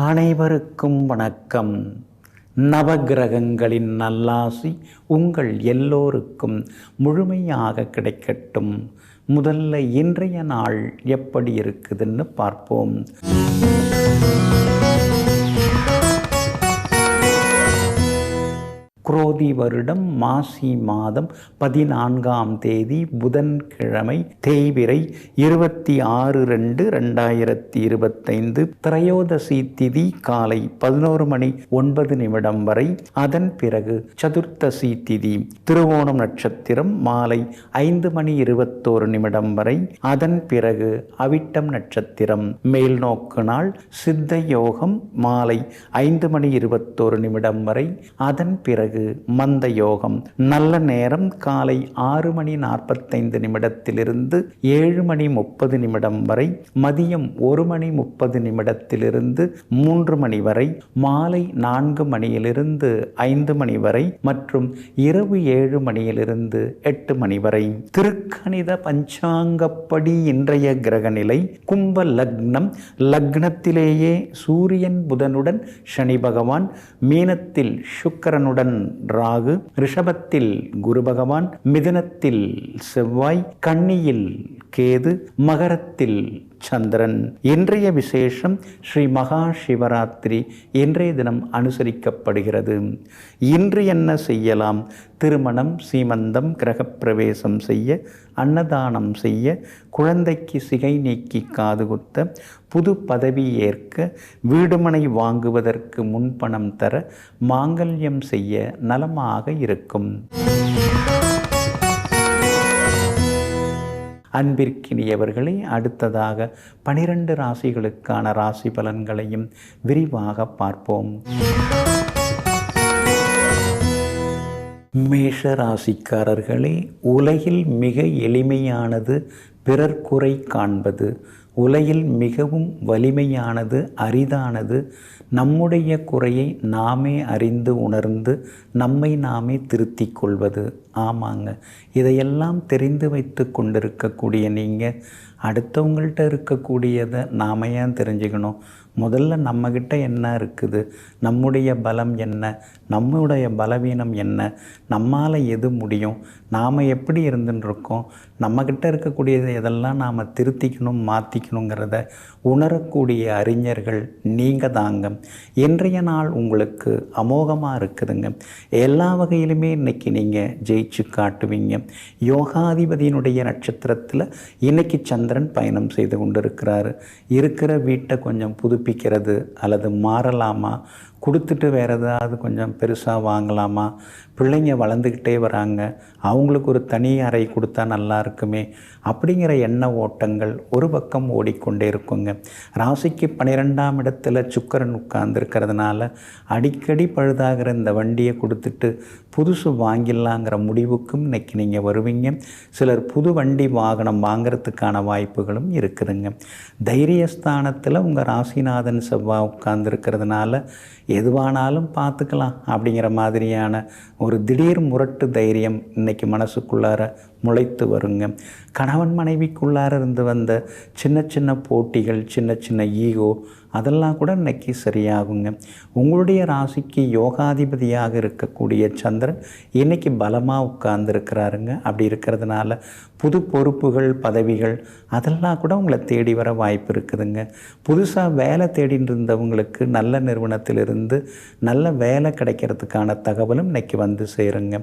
அனைவருக்கும் வணக்கம். நவகிரகங்களின் நல்லாசி உங்கள் எல்லோருக்கும் முழுமையாக கிடைக்கட்டும். முதல்ல இன்றைய நாள் எப்படி இருக்குதுன்னு பார்ப்போம். குரோதி வருடம் மாசி மாதம் 14ஆம் தேதி புதன்கிழமை, தேய்பிறை 26/2/2025. திரையோதசி திதி காலை 11:09 வரை. அதன் பிறகு சதுர்த்தசி திதி திருவோணம் நட்சத்திரம் மாலை 5:21 வரை. அதன் பிறகு அவிட்டம் நட்சத்திரம் மேல்நோக்கு நாள். சித்த யோகம் மாலை 5:21 வரை. அதன் பிறகு மந்த யோகம். நல்ல நேரம் காலை 6:45 7:30 வரை. மதியம் 1:30 3 மணி வரை. மாலை 4 5 வரை மற்றும் இரவு 7 8 வரை. திருக்கணித பஞ்சாங்கப்படி இன்றைய கிரகநிலை கும்ப லக்னம். லக்னத்திலேயே சூரியன் புதனுடன் சனி பகவான், மீனத்தில் சுக்கிரனுடன் ராகு, ரிஷபத்தில் குரு பகவான், மிதுனத்தில் செவ்வாய், கன்னியில் கேது, மகரத்தில் சந்திரன். இன்றைய விசேஷம் ஸ்ரீ மகா சிவராத்திரி இன்றைய தினம் அனுசரிக்கப்படுகிறது. இன்று என்ன செய்யலாம்? திருமணம், சீமந்தம், கிரகப்பிரவேசம் செய்ய, அன்னதானம் செய்ய, குழந்தைக்கு சிகை நீக்கி காது குத்த, புது பதவி ஏற்க, வீடுமனை வாங்குவதற்கு முன்பணம் தர, மாங்கல்யம் செய்ய நலமாக இருக்கும். அன்பிற்கினியவர்களே, அடுத்ததாக 12 ராசிகளுக்கான ராசி பலன்களையும் விரிவாக பார்ப்போம். மேஷ ராசிக்காரர்களே, உலகில் மிக எளிமையானது பிறர் குறை காண்பது. உலகில் மிகவும் வலிமையானது, அரிதானது நம்முடைய குறையை நாமே அறிந்து உணர்ந்து நம்மை நாமே திருத்திக் கொள்வது. ஆமாங்க, இதையெல்லாம் தெரிந்து வைத்து கொண்டிருக்கக்கூடிய நீங்கள் அடுத்தவங்கள்ட்ட இருக்கக்கூடியதை நாம் ஏன் தெரிஞ்சுக்கணும்? முதல்ல நம்மக்கிட்ட என்ன இருக்குது, நம்முடைய பலம் என்ன, நம்முடைய பலவீனம் என்ன, நம்மால் எது முடியும், நாம் எப்படி இருந்துருக்கோம், நம்மக்கிட்ட இருக்கக்கூடியதை எதெல்லாம் நாம் திருத்திக்கணும், மாற்றிக்கணுங்கிறத உணரக்கூடிய அறிஞர்கள் நீங்கள் தாங்க. இன்றைய நாள் உங்களுக்கு அமோகமாக இருக்குதுங்க. எல்லா வகையிலுமே இன்றைக்கி நீங்கள் ஜெயிச்சு காட்டுவீங்க. யோகாதிபதியினுடைய நட்சத்திரத்தில் இன்றைக்கி சந்திரன் பயணம் செய்து கொண்டிருக்கிறாரு. இருக்கிற வீட்டை கொஞ்சம் புதுப்பிக்கிறது அல்லது மாறலாமா, கொடுத்துட்டு வேறு ஏதாவது கொஞ்சம் பெருசாக வாங்கலாமா, பிள்ளைங்க வளர்ந்துக்கிட்டே வராங்க, அவங்களுக்கு ஒரு தனி அறை கொடுத்தா நல்லா இருக்குமே அப்படிங்கிற எண்ண ஓட்டங்கள் ஒரு பக்கம் ஓடிக்கொண்டே இருக்குங்க. ராசிக்கு 12ஆம் இடத்துல சுக்கிரன் உட்கார்ந்துருக்கிறதுனால அடிக்கடி பழுதாகிற இந்த வண்டியை கொடுத்துட்டு புதுசு வாங்கிடலாங்கிற முடிவுக்கும் இன்றைக்கி நீங்கள் வருவீங்க. சிலர் புது வண்டி வாகனம் வாங்கிறதுக்கான வாய்ப்புகளும் இருக்குதுங்க. தைரியஸ்தானத்தில் உங்கள் ராசிநாதன் செவ்வாய் உட்கார்ந்துருக்கிறதுனால எதுவானாலும் பார்த்துக்கலாம் அப்படிங்கிற மாதிரியான ஒரு திடீர் முரட்டு தைரியம் இன்றைக்கி மனசுக்குள்ளார முளைத்து வருங்க. கணவன் மனைவிக்குள்ளார இருந்து வந்த சின்ன சின்ன போட்டிகள், சின்ன சின்ன ஈகோ, அதெல்லாம் கூட இன்றைக்கி சரியாகுங்க. உங்களுடைய ராசிக்கு யோகாதிபதியாக இருக்கக்கூடிய சந்திரன் இன்றைக்கி பலமாக உட்கார்ந்துருக்கிறாருங்க. அப்படி இருக்கிறதுனால புது பொறுப்புகள், பதவிகள் அதெல்லாம் கூட உங்களை தேடி வர வாய்ப்பு இருக்குதுங்க. புதுசாக வேலை தேடின்னு இருந்தவங்களுக்கு நல்ல நிறுவனத்திலிருந்து நல்ல வேலை கிடைக்கிறதுக்கான தகவலும் இன்றைக்கி வந்து சேருங்க.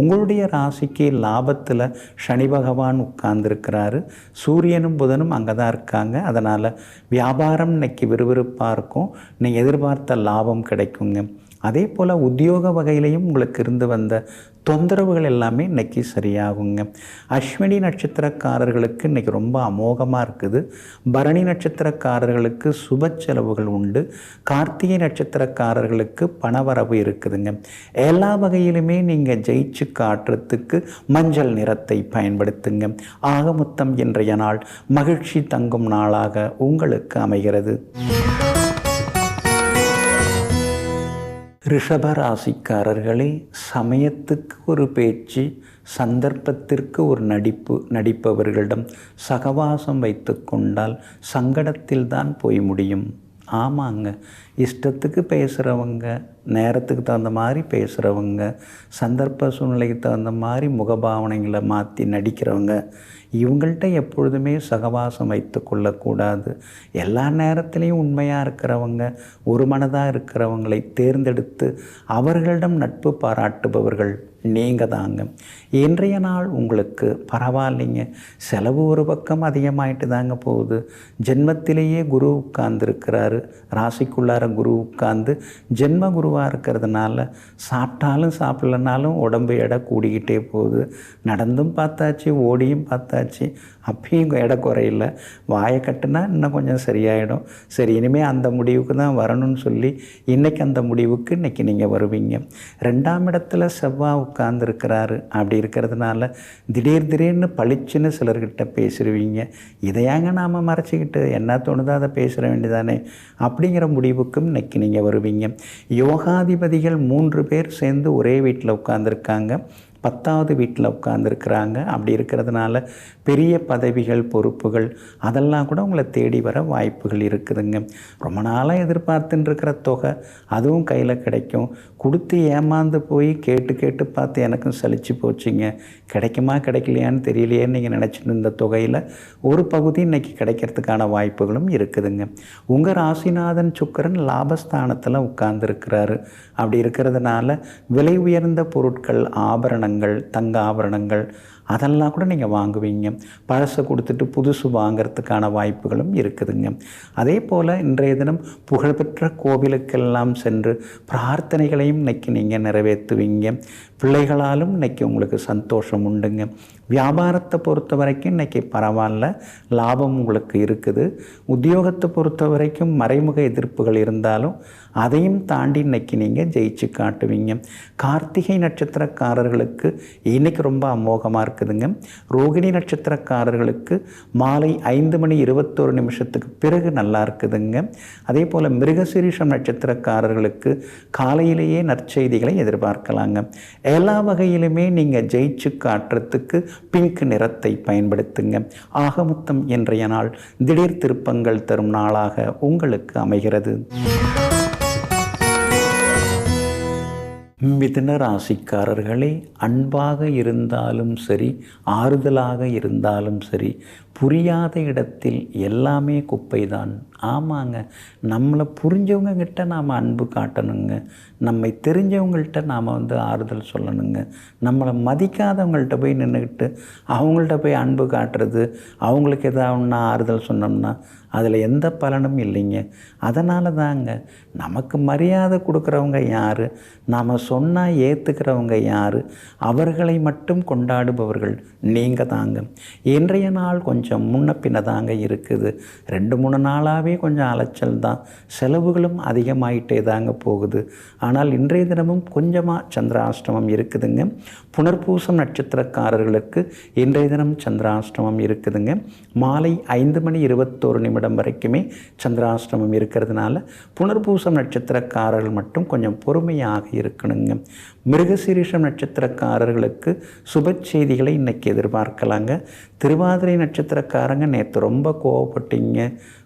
உங்களுடைய ராசிக்கு லாபத்தில் சனி பகவான் உட்கார்ந்துருக்கிறாரு. சூரியனும் புதனும் அங்கே தான் இருக்காங்க. அதனால் வியாபாரம் இன்றைக்கி விறுவிறுப்பாக இருக்கும். நீங்கள் எதிர்பார்த்த லாபம் கிடைக்குங்க. அதே போல் உத்தியோக வகையிலையும் உங்களுக்கு இருந்து வந்த தொந்தரவுகள் எல்லாமே இன்றைக்கி சரியாகுங்க. அஸ்வினி நட்சத்திரக்காரர்களுக்கு இன்றைக்கி ரொம்ப அமோகமாக இருக்குது. பரணி நட்சத்திரக்காரர்களுக்கு சுப செலவுகள் உண்டு. கார்த்திகை நட்சத்திரக்காரர்களுக்கு பணவரவு இருக்குதுங்க. எல்லா வகையிலுமே நீங்கள் ஜெயிச்சு காட்டுறதுக்கு மஞ்சள் நிறத்தை பயன்படுத்துங்க. ஆக மொத்தம் இன்றைய நாள் மகிழ்ச்சி தங்கும் நாளாக உங்களுக்கு அமைகிறது. ரிஷப ராசிக்காரர்களே, சமயத்துக்கு ஒரு பேச்சு, சந்தர்ப்பத்திற்கு ஒரு நடிப்பவர்களிடம் சகவாசம் வைத்து கொண்டால் சங்கடத்தில் தான் போய் முடியும். ஆமாங்க, இஷ்டத்துக்கு பேசுகிறவங்க, நேரத்துக்கு தகுந்த மாதிரி பேசுகிறவங்க, சந்தர்ப்ப சூழ்நிலைக்கு தகுந்த மாதிரி முகபாவனைகளை மாற்றி நடிக்கிறவங்க, இவங்கள்ட்ட எப்பொழுதுமே சகவாசம் வைத்து கொள்ளக்கூடாது. எல்லா நேரத்துலேயும் உண்மையாக இருக்கிறவங்க, ஒரு மனதாக இருக்கிறவங்களை தேர்ந்தெடுத்து அவர்களிடம் நட்பு பாராட்டுபவர்கள் நீங்கள் தாங்க. இன்றைய நாள் உங்களுக்கு பரவாயில்லைங்க. செலவு ஒரு பக்கம் அதிகமாயிட்டு தாங்க போகுது. ஜென்மத்திலேயே குரு உட்கார்ந்துருக்கிறாரு. ராசிக்குள்ளார குரு உட்கார்ந்து ஜென்ம குருவாக இருக்கிறதுனால சாப்பிட்டாலும் சாப்பிட்லனாலும் உடம்பு எடை கூடிக்கிட்டே போகுது. நடந்தும் பார்த்தாச்சு, ஓடியும் பார்த்தாச்சு, அப்பயும் எடை குறையில. வாயை கட்டுனா இன்னும் கொஞ்சம் சரியாயிடும். சரி, இனிமேல் அந்த முடிவுக்கு தான் வரணும்னு சொல்லி இன்றைக்கி அந்த முடிவுக்கு இன்றைக்கி நீங்கள் வருவீங்க. 2ஆம் இடத்துல செவ்வாய் உட்கார்ந்துருக்கிறாரு. அப்படி இருக்கிறதுனால திடீர்னு பளிச்சுன்னு சிலர்கிட்ட பேசிடுவீங்க. இதையாங்க நாம் மறைச்சிக்கிட்டு என்ன தோணுதோ அதை பேசுகிற வேண்டியதானே அப்படிங்கிற முடிவுக்கும் இன்றைக்கி நீங்கள் வருவீங்க. யோகாதிபதிகள் 3 பேர் சேர்ந்து ஒரே வீட்டில் உட்கார்ந்துருக்காங்க. 10வது வீட்டில் உட்கார்ந்துருக்குறாங்க. அப்படி இருக்கிறதுனால பெரிய பதவிகள், பொறுப்புகள் அதெல்லாம் கூட உங்களை தேடி வர வாய்ப்புகள் இருக்குதுங்க. ரொம்ப நாளாக எதிர்பார்த்துன்னு இருக்கிற தொகை அதுவும் கையில் கிடைக்கும். கொடுத்து ஏமாந்து போய் கேட்டு பார்த்து எனக்கும் சலிச்சு போச்சுங்க, கிடைக்குமா கிடைக்கலையான்னு தெரியலையேன்னு நீங்கள் நினச்சிட்டு இருந்த தொகையில் ஒரு பகுதி இன்றைக்கி கிடைக்கிறதுக்கான வாய்ப்புகளும் இருக்குதுங்க. உங்கள் ராசிநாதன் சுக்கிரன் லாபஸ்தானத்தில் உட்கார்ந்துருக்கிறாரு. அப்படி இருக்கிறதுனால விலை உயர்ந்த பொருட்கள், ஆபரணங்கள், தங்க ஆபரணங்கள் அதெல்லாம் கூட நீங்கள் வாங்குவீங்க. பழசை கொடுத்துட்டு புதுசு வாங்கிறதுக்கான வாய்ப்புகளும் இருக்குதுங்க. அதே போல் இன்றைய தினம் புகழ்பெற்ற கோவிலுக்கெல்லாம் சென்று பிரார்த்தனைகளையும் இன்றைக்கி நீங்கள் நிறைவேற்றுவீங்க. பிள்ளைகளாலும் இன்றைக்கி உங்களுக்கு சந்தோஷம் உண்டுங்க. வியாபாரத்தை பொறுத்த வரைக்கும் இன்றைக்கி பரவாயில்ல, லாபம் உங்களுக்கு இருக்குது. உத்தியோகத்தை பொறுத்த வரைக்கும் மறைமுக எதிர்ப்புகள் இருந்தாலும் அதையும் தாண்டி இன்றைக்கி நீங்கள் ஜெயிச்சு காட்டுவீங்க. கார்த்திகை நட்சத்திரக்காரர்களுக்கு இன்றைக்கி ரொம்ப அமோகமாக இருக்குதுங்க. ரோகிணி நட்சத்திரக்காரர்களுக்கு மாலை 5:21 பிறகு நல்லா இருக்குதுங்க. அதே போல் மிருகசீரிஷம் நட்சத்திரக்காரர்களுக்கு காலையிலேயே நற்செய்திகளை எதிர்பார்க்கலாங்க. எல்லா வகையிலுமே நீங்கள் ஜெயிச்சு காட்டுறதுக்கு பிங்க் நிறத்தை பயன்படுத்துங்க. ஆக மொத்தம் இன்றைய நாள் திடீர் திருப்பங்கள் தரும் நாளாக உங்களுக்கு அமைகிறது. மிதுன ராசிக்காரர்களே, அன்பாக இருந்தாலும் சரி, ஆறுதலாக இருந்தாலும் சரி, புரியாத இடத்தில் எல்லாமே குப்பை தான். ஆமாங்க, நம்மளை புரிஞ்சவங்க கிட்ட நாம் அன்பு காட்டணுங்க. நம்மை தெரிஞ்சவங்கள்ட்ட நாம் ஆறுதல் சொல்லணுங்க. நம்மளை மதிக்காதவங்கள்ட்ட போய் நின்றுக்கிட்டு அவங்கள்ட்ட போய் அன்பு காட்டுறது, அவங்களுக்கு எதாவது ஆறுதல் சொன்னோம்னா அதில் எந்த பலனும் இல்லைங்க. அதனால தாங்க நமக்கு மரியாதை கொடுக்குறவங்க யார், நாம் சொன்னால் ஏற்றுக்கிறவங்க யார், அவர்களை மட்டும் கொண்டாடுபவர்கள் நீங்கள் தாங்க. இன்றைய நாள் கொஞ்சம் முன்ன பின்ன தாங்க இருக்குது. 2-3 நாளாகவே கொஞ்சம் அலைச்சல் தான். செலவுகளும் அதிகமாயிட்டே தாங்க போகுது. ஆனால் இன்றைய தினமும் கொஞ்சமாக சந்திராஷ்டமம் இருக்குதுங்க. புனர்பூசம் நட்சத்திரக்காரர்களுக்கு இன்றைய தினம் சந்திராஷ்டமம் இருக்குதுங்க. மாலை 5:21 வரைக்குமே சந்திராஷ்டமம் இருக்கிறதுனால புனர்பூசம் நட்சத்திரக்காரர்கள் மட்டும் கொஞ்சம் பொறுமையாக இருக்கணுங்க. மிருகசீரிஷம் நட்சத்திரக்காரர்களுக்கு சுப செய்திகளை இன்றைக்கி எதிர்பார்க்கலாங்க. திருவாதிரை நட்சத்திரக்காரங்க நேற்று ரொம்ப கோவப்பட்டீங்க,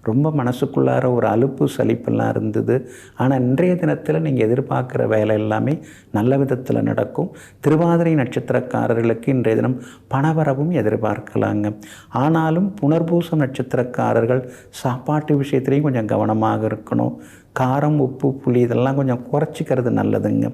ரொம்ப மனசுக்குள்ளார ஒரு அலுப்பு சலிப்பெல்லாம் இருந்தது. ஆனால் இன்றைய தினத்தில் நீங்கள் எதிர்பார்க்குற வேலை எல்லாமே நல்ல விதத்தில் நடக்கும். திருவாதிரை நட்சத்திரக்காரர்களுக்கு இன்றைய தினம் பணவரவும் எதிர்பார்க்கலாங்க. ஆனாலும் புனர்பூசம் நட்சத்திரக்காரர்கள் சாப்பாட்டு விஷயத்துலேயும் கொஞ்சம் கவனமாக இருக்கணும். காரம், உப்பு, புளி இதெல்லாம் கொஞ்சம் குறைச்சிக்கிறது நல்லதுங்க.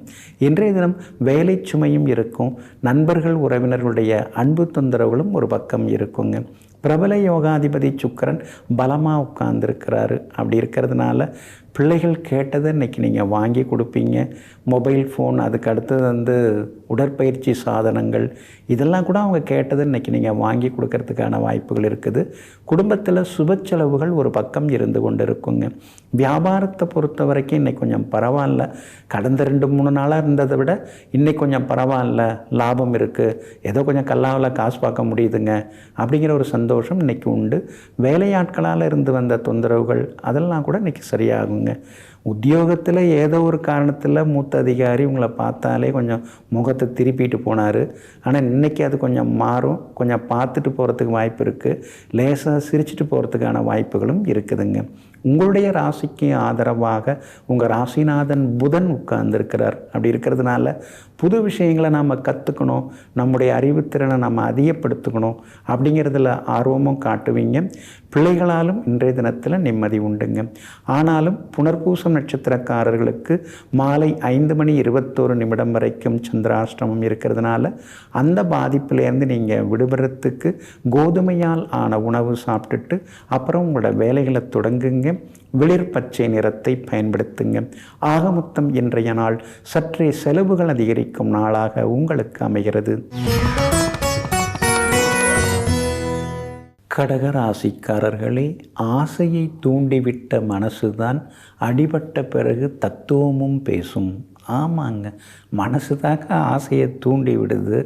இன்றைய தினம் வேலை சுமையும் இருக்கும். நண்பர்கள், உறவினர்களுடைய அன்பு தொந்தரவுகளும் ஒரு பக்கம் இருக்குங்க. பிரபல யோகாதிபதி சுக்கிரன் பலமாக உட்கார்ந்துருக்கிறாரு. அப்படி இருக்கிறதுனால பிள்ளைகள் கேட்டதை இன்றைக்கி நீங்கள் வாங்கி கொடுப்பீங்க. மொபைல் ஃபோன், அதுக்கு அடுத்தது உடற்பயிற்சி சாதனங்கள் இதெல்லாம் கூட அவங்க கேட்டதை இன்றைக்கி நீங்கள் வாங்கி கொடுக்கறதுக்கான வாய்ப்புகள் இருக்குது. குடும்பத்தில் சுப செலவுகள் ஒரு பக்கம் இருந்து கொண்டு இருக்குங்க. வியாபாரத்தை பொறுத்த வரைக்கும் இன்றைக்கி கொஞ்சம் பரவாயில்ல. கடந்த 2-3 நாளாக இருந்ததை விட இன்றைக்கி கொஞ்சம் பரவாயில்ல, லாபம் இருக்குது, ஏதோ கொஞ்சம் கல்லாவில் காசு பார்க்க முடியுதுங்க அப்படிங்கிற ஒரு சந்தோஷம் இன்றைக்கி உண்டு. வேலையாட்களால் இருந்து வந்த தொந்தரவுகள் அதெல்லாம் கூட இன்றைக்கி சரியாகுங்க. உத்தியோகத்தில் ஏதோ ஒரு காரணத்தில் மூத்த அதிகாரி உங்களை பார்த்தாலே கொஞ்சம் முகத்தை திருப்பிட்டு போனார். ஆனால் இன்றைக்கி அது கொஞ்சம் மாறும். கொஞ்சம் பார்த்துட்டு போகிறதுக்கு வாய்ப்பு இருக்குது. லேசாக சிரிச்சிட்டு போகிறதுக்கான வாய்ப்புகளும் இருக்குதுங்க. உங்களுடைய ராசிக்கு ஆதரவாக உங்கள் ராசிநாதன் புதன் உட்கார்ந்துருக்கிறார். அப்படி இருக்கிறதுனால புது விஷயங்களை நாம் கற்றுக்கணும், நம்முடைய அறிவுத்திறனை நம்ம அதிகப்படுத்திக்கணும் அப்படிங்கிறதுல ஆர்வமும் காட்டுவீங்க. பிள்ளைகளாலும் இன்றைய தினத்தில் நிம்மதி உண்டுங்க. ஆனாலும் புனர்பூசம் நட்சத்திரக்காரர்களுக்கு மாலை 5:21 வரைக்கும் சந்திராஷ்டமம் இருக்கிறதுனால அந்த பாதிப்பிலேருந்து நீங்கள் விடுபடுறதுக்கு கோதுமையால் ஆன உணவு சாப்பிட்டுட்டு அப்புறம் உங்களோட வேலைகளை தொடங்குங்க. வெளிர் பச்சை நிறத்தை பயன்படுத்துங்க. ஆக மொத்தம் இன்றைய நாள் சற்றே செலவுகள் அதிகரிக்கும் நாளாக உங்களுக்கு அமைகிறது. கடகராசிக்காரர்களே, ஆசையை தூண்டிவிட்ட மனசுதான் அடிபட்ட பிறகு தத்துவமும் பேசும். ஆமாங்க, மனசு தாக்க ஆசையை தூண்டி விடுது.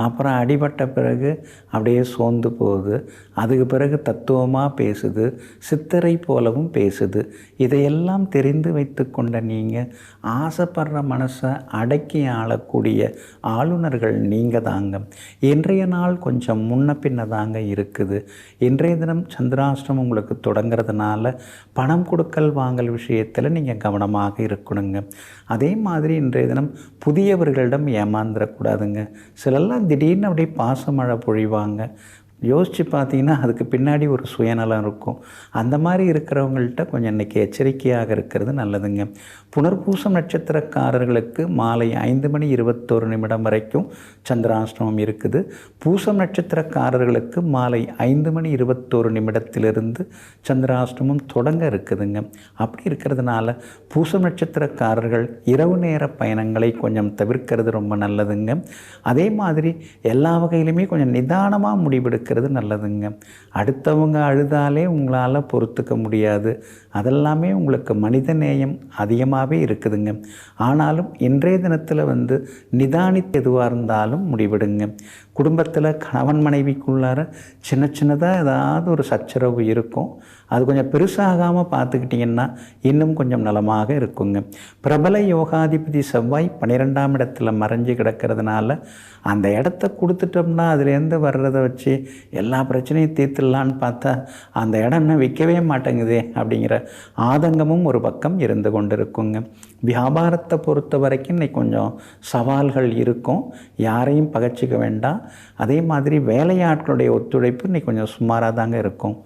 அப்புறம் அடிபட்ட பிறகு அப்படியே சோர்ந்து போகுது. அதுக்கு பிறகு தத்துவமாக பேசுது, சித்தரை போலவும் பேசுது. இதையெல்லாம் தெரிந்து வைத்து கொண்ட நீங்கள் ஆசைப்படுற மனசை அடக்கி ஆளக்கூடிய ஆளுநர்கள் நீங்கள் தாங்க. இன்றைய நாள் கொஞ்சம் முன்ன பின்ன தாங்க இருக்குது. இன்றைய தினம் சந்திராஷ்டிரமம் உங்களுக்கு தொடங்கிறதுனால பணம் கொடுக்கல் வாங்கல் விஷயத்தில் நீங்கள் கவனமாக இருக்கணுங்க. அதே மாதிரி இன்றைய தினம் புதியவர்களிடம் ஏமாந்துடக்கூடாதுங்க. சிலெல்லாம் திடீர்னு அப்படியே பாசமழை பொழிவாங்க. யோசித்து பார்த்தீங்கன்னா அதுக்கு பின்னாடி ஒரு சுயநலம் இருக்கும். அந்த மாதிரி இருக்கிறவங்கள்ட்ட கொஞ்சம் இன்றைக்கி எச்சரிக்கையாக இருக்கிறது நல்லதுங்க. புனர்பூசம் நட்சத்திரக்காரர்களுக்கு மாலை 5:21 வரைக்கும் சந்திராஷ்டிரமம் இருக்குது. பூசம் நட்சத்திரக்காரர்களுக்கு மாலை 5:21 சந்திராஷ்டிரமம் தொடங்க இருக்குதுங்க. அப்படி இருக்கிறதுனால பூசம் நட்சத்திரக்காரர்கள் இரவு நேர பயணங்களை கொஞ்சம் தவிர்க்கிறது ரொம்ப நல்லதுங்க. அதே மாதிரி எல்லா வகையிலுமே கொஞ்சம் நிதானமாக முடிவெடுக்கிறது நல்லதுங்க. அடுத்தவங்க அழுதாலே உங்களால் பொறுத்துக்க முடியாது. அதெல்லாமே உங்களுக்கு மனித நேயம் அதிகமாகவே இருக்குதுங்க. ஆனாலும் இன்றைய தினத்தில் நிதானித்து எதுவாக இருந்தாலும் முடிவெடுங்க. குடும்பத்தில் கணவன் மனைவிக்குள்ளார சின்ன சின்னதாக ஏதாவது ஒரு சச்சரவு இருக்கும். அது கொஞ்சம் பெருசாகாமல் பார்த்துக்கிட்டிங்கன்னா இன்னும் கொஞ்சம் நலமாக இருக்குங்க. பிரபல யோகாதிபதி செவ்வாய் 12ஆம் இடத்துல மறைஞ்சு கிடக்கிறதுனால அந்த இடத்த கொடுத்துட்டோம்னா அதுலேருந்து வர்றதை வச்சு எல்லா பிரச்சனையும் தீர்த்துடலான்னு பார்த்தா அந்த இடம் என்ன விற்கவே மாட்டேங்குதே அப்படிங்கிற ஆதங்கமும் ஒரு பக்கம் இருந்து கொண்டு இருக்குங்க. வியாபாரத்தை பொறுத்த வரைக்கும் இன்னைக்கு கொஞ்சம் சவால்கள் இருக்கும். யாரையும் பகைச்சிக்க வேண்டாம். அதே மாதிரி வேலையாட்களுடைய ஒத்துழைப்பு இன்னைக்கு கொஞ்சம் சுமாராக தாங்க இருக்கும்.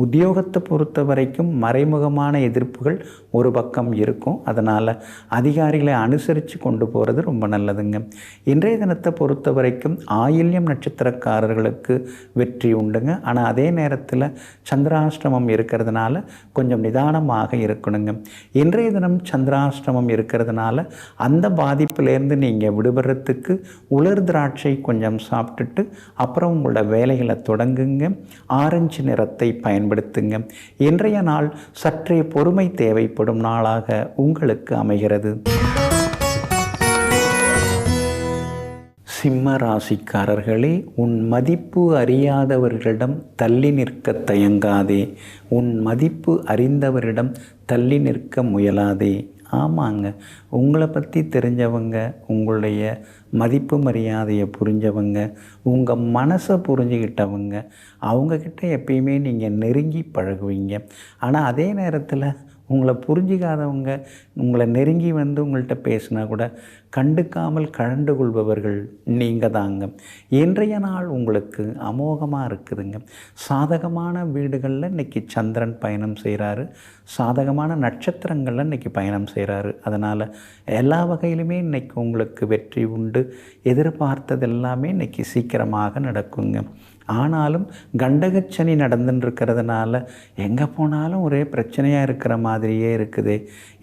உத்தியோகத்தை பொறுத்த வரைக்கும் மறைமுகமான எதிர்ப்புகள் ஒரு பக்கம் இருக்கும். அதனால் அதிகாரிகளை அனுசரித்து கொண்டு போகிறது ரொம்ப நல்லதுங்க. இன்றைய தினத்தை பொறுத்த வரைக்கும் ஆயில்யம் நட்சத்திரக்காரர்களுக்கு வெற்றி உண்டுங்க. ஆனால் அதே நேரத்தில் சந்திராஷ்டிரமம் இருக்கிறதுனால கொஞ்சம் நிதானமாக இருக்கணுங்க. இன்றைய தினம் சந்திராஷ்டிரமம் இருக்கிறதுனால அந்த பாதிப்பிலேருந்து நீங்கள் விடுபடுறதுக்கு உலர் திராட்சை கொஞ்சம் சாப்பிட்டுட்டு அப்புறம் உங்களோட வேலைகளை தொடங்குங்க. ஆரஞ்சு நிறத்தை பயன்படுத்துங்க. இன்றைய நாள் சற்றே பொறுமை தேவைப்படும் நாளாக உங்களுக்கு அமைகிறது. சிம்ம ராசிக்காரர்களே, உன் மதிப்பு அறியாதவர்களிடம் தள்ளி நிற்க தயங்காதே. உன் மதிப்பு அறிந்தவரிடம் தள்ளி நிற்க முயலாதே. ஆமாங்க, உங்களை பற்றி தெரிஞ்சவங்க, உங்களுடைய மதிப்பு மரியாதையை புரிஞ்சவங்க, உங்கள் மனசை புரிஞ்சுக்கிட்டவங்க, அவங்கக்கிட்ட எப்பயுமே நீங்கள் நெருங்கி பழகுவீங்க. ஆனால் அதே நேரத்தில் உங்களை புரிஞ்சிக்காதவங்க உங்களை நெருங்கி உங்கள்கிட்ட பேசினா கூட கண்டுக்காமல் கழண்டு கொள்பவர்கள் நீங்கள் தாங்க. இன்றைய நாள் உங்களுக்கு அமோகமாக இருக்குதுங்க. சாதகமான வீடுகளில் இன்றைக்கி சந்திரன் பயணம் செய்கிறாரு. சாதகமான நட்சத்திரங்களில் இன்றைக்கி பயணம் செய்கிறாரு. அதனால் எல்லா வகையிலுமே இன்றைக்கி உங்களுக்கு வெற்றி உண்டு. எதிர்பார்த்தது எல்லாமே இன்றைக்கி சீக்கிரமாக நடக்குங்க. ஆனாலும் கண்டகச்சனி நடந்துட்டுருக்கிறதுனால எங்கே போனாலும் ஒரே பிரச்சனையாக இருக்கிற மாதிரியே இருக்குது.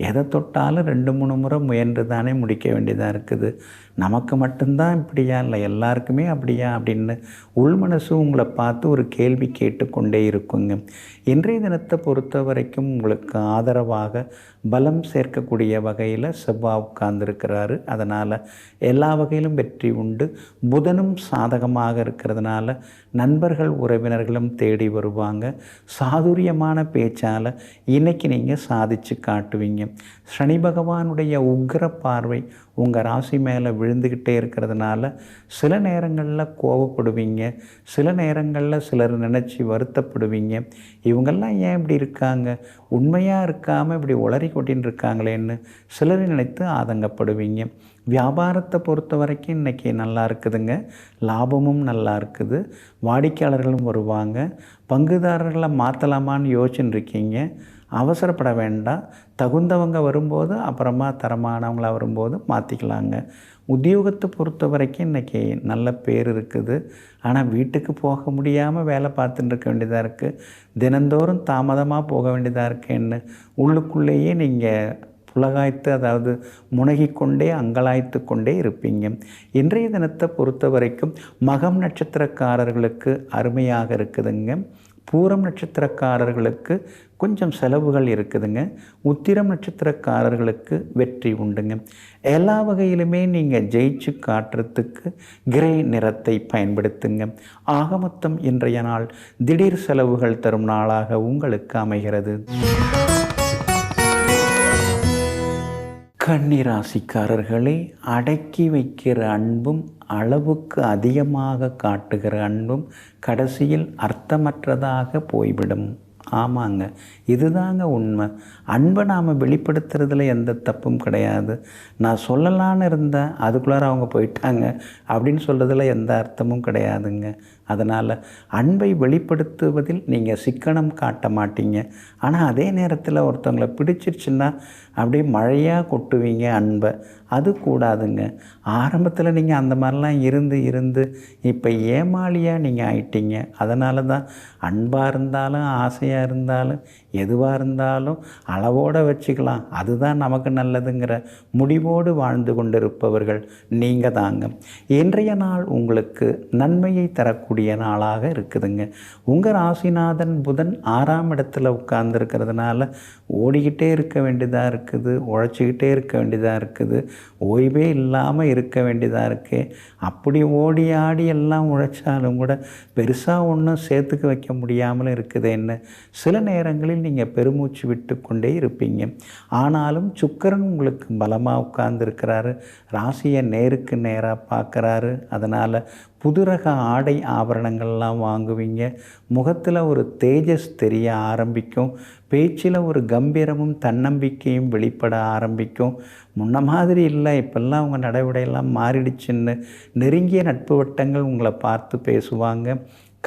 எதை தொட்டாலும் 2-3 முறை முயன்று தானே முடிக்க வேண்டியதாக இருக்குது. நமக்கு மட்டும்தான் இப்படியா, இல்லை எல்லாருக்குமே அப்படியா அப்படின்னு உள்மனசு உங்களை பார்த்து ஒரு கேள்வி கேட்டுக்கொண்டே இருக்குங்க. இன்றைய தினத்தை பொறுத்த வரைக்கும் உங்களுக்கு ஆதரவாக பலம் சேர்க்கக்கூடிய வகையில் செவ்வாய் உட்கார்ந்துருக்கிறாரு. அதனால் எல்லா வகையிலும் வெற்றி உண்டு. புதனும் சாதகமாக இருக்கிறதுனால நண்பர்கள் உறவினர்களும் தேடி வருவாங்க. சாதுரியமான பேச்சால் இன்றைக்கி நீங்கள் சாதித்து காட்டுவீங்க. சனி பகவானுடைய உக்கிர பார்வை உங்கள் ராசி மேலே விழுந்துக்கிட்டே இருக்கிறதுனால சில நேரங்களில் கோவப்படுவீங்க, சில நேரங்களில் சிலர் நினச்சி வருத்தப்படுவீங்க. இவங்கெல்லாம் ஏன் இப்படி இருக்காங்க, உண்மையாக இருக்காமல் இப்படி உளறி கொட்டின்னு இருக்காங்களேன்னு சிலர் நினைத்து ஆதங்கப்படுவீங்க. வியாபாரத்தை பொறுத்த வரைக்கும் இன்றைக்கி நல்லா இருக்குதுங்க. லாபமும் நல்லா இருக்குது. வாடிக்கையாளர்களும் வருவாங்க. பங்குதாரர்களை மாற்றலாமான்னு யோசிச்சுன்னு இருக்கீங்க. அவசரப்பட வேண்டாம். தகுந்தவங்க வரும்போது அப்புறமா தரமானவங்களாக வரும்போது மாற்றிக்கலாங்க. உத்தியோகத்தை பொறுத்த வரைக்கும் இன்றைக்கி நல்ல பேர் இருக்குது. ஆனால் வீட்டுக்கு போக முடியாமல் வேலை பார்த்துட்டு இருக்க வேண்டியதாக இருக்குது. தினந்தோறும் தாமதமாக போக வேண்டியதாக இருக்குன்னு உள்ளுக்குள்ளேயே நீங்கள் புலகாய்த்து, அதாவது முனகிக்கொண்டே அங்கலாய்த்து கொண்டே இருப்பீங்க. இன்றைய தினத்தை பொறுத்த வரைக்கும் மகம் நட்சத்திரக்காரர்களுக்கு அருமையாக இருக்குதுங்க. பூரம் நட்சத்திரக்காரர்களுக்கு கொஞ்சம் செலவுகள் இருக்குதுங்க. உத்திரம் நட்சத்திரக்காரர்களுக்கு வெற்றி உண்டுங்க. எல்லா வகையிலுமே நீங்கள் ஜெயிச்சு காட்டுறதுக்கு கிரே நிறத்தை பயன்படுத்துங்க. ஆக மொத்தம் இன்றைய நாள் திடீர் செலவுகள் தரும் நாளாக உங்களுக்கு அமைகிறது. கன்னிராசிக்காரர்களே, அடக்கி வைக்கிற அன்பும் அளவுக்கு அதிகமாக காட்டுகிற அன்பும் கடைசியில் அர்த்தமற்றதாக போய்விடும். ஆமாங்க, இதுதாங்க உண்மை. அன்பை நாம் வெளிப்படுத்துறதுல எந்த தப்பும் கிடையாது. நான் சொல்லலான்னு இருந்தேன், அதுக்குள்ளார அவங்க போயிட்டாங்க அப்படின்னு சொல்கிறதுல எந்த அர்த்தமும் கிடையாதுங்க. அதனால் அன்பை வெளிப்படுத்துவதில் நீங்கள் சிக்கனம் காட்ட மாட்டீங்க. ஆனால் அதே நேரத்தில் ஒருத்தவங்களை பிடிச்சிருச்சுன்னா அப்படியே மழையாக கொட்டுவீங்க அன்பை. அது கூடாதுங்க. ஆரம்பத்தில் நீங்கள் அந்த மாதிரிலாம் இருந்து இப்போ ஏமாளியாக நீங்கள் ஆயிட்டீங்க. அதனால தான் அன்பாக இருந்தாலும் ஆசையாக இருந்தாலும் எதுவாக இருந்தாலும் அளவோடு வச்சுக்கலாம், அதுதான் நமக்கு நல்லதுங்கிற முடிவோடு வாழ்ந்து கொண்டிருப்பவர்கள் நீங்கள் தாங்க. இன்றைய நாள் உங்களுக்கு நன்மையை தரக்கூடிய நாளாக இருக்குதுங்க. உங்கள் ராசிநாதன் புதன் 6ஆம் இடத்துல உட்கார்ந்துருக்கிறதுனால ஓடிக்கிட்டே இருக்க வேண்டியதாக இருக்குது, உழைச்சிக்கிட்டே இருக்க வேண்டியதாக இருக்குது, ஓய்வே இல்லாமல் இருக்க வேண்டியதாக இருக்குது. அப்படி ஓடி ஆடி எல்லாம் உழைச்சாலும் கூட பெருசாக ஒன்றும் சேர்த்துக்க வைக்க முடியாமல் இருக்குதுன்னு சில நேரங்களில் நீங்கள் பெருமூச்சு விட்டு கொண்டே இருப்பீங்க. ஆனாலும் சுக்கிரன் உங்களுக்கு பலமாக உட்கார்ந்துருக்கிறாரு. ராசியை நேருக்கு நேராக பார்க்குறாரு. அதனால் புது ரக ஆடை ஆபரணங்கள்லாம் வாங்குவீங்க. முகத்தில் ஒரு தேஜஸ் தெரிய ஆரம்பிக்கும். பேச்சில் ஒரு கம்பீரமும் தன்னம்பிக்கையும் வெளிப்பட ஆரம்பிக்கும். முன்ன மாதிரி இல்லை, இப்போல்லாம் உங்கள் நடவடிக்கையெல்லாம் மாறிடுச்சுன்னு நெருங்கிய நட்பு வட்டங்கள் உங்களை பார்த்து பேசுவாங்க.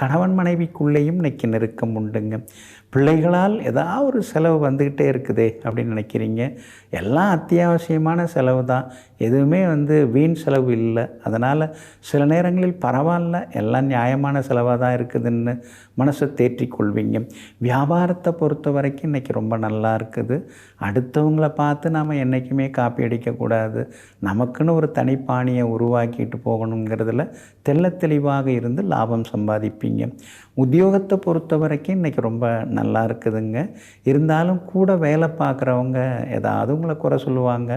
கணவன் மனைவிக்குள்ளேயும் இன்றைக்கி நெருக்கம் உண்டுங்க. பிள்ளைகளால் ஏதாவது ஒரு செலவு வந்துக்கிட்டே இருக்குதே அப்படின்னு நினைக்கிறீங்க. எல்லாம் அத்தியாவசியமான செலவு தான், எதுவுமே வீண் செலவு இல்லை. அதனால் சில நேரங்களில் பரவாயில்ல, எல்லாம் நியாயமான செலவாக தான் இருக்குதுன்னு மனசை தேற்றிக்கொள்வீங்க. வியாபாரத்தை பொறுத்த வரைக்கும் இன்றைக்கி ரொம்ப நல்லா இருக்குது. அடுத்தவங்களை பார்த்து நாம் என்றைக்குமே காப்பி அடிக்கக்கூடாது. நமக்குன்னு ஒரு தனிப்பாணியை உருவாக்கிட்டு போகணுங்கிறதுல தெள்ள தெளிவாக இருந்து லாபம் சம்பாதிப்பீங்க. உத்தியோகத்தை பொறுத்த வரைக்கும் இன்றைக்கி ரொம்ப நல்லா இருக்குதுங்க. இருந்தாலும் கூட வேலை பார்க்குறவங்க ஏதாவது உங்களை குறை சொல்லுவாங்க.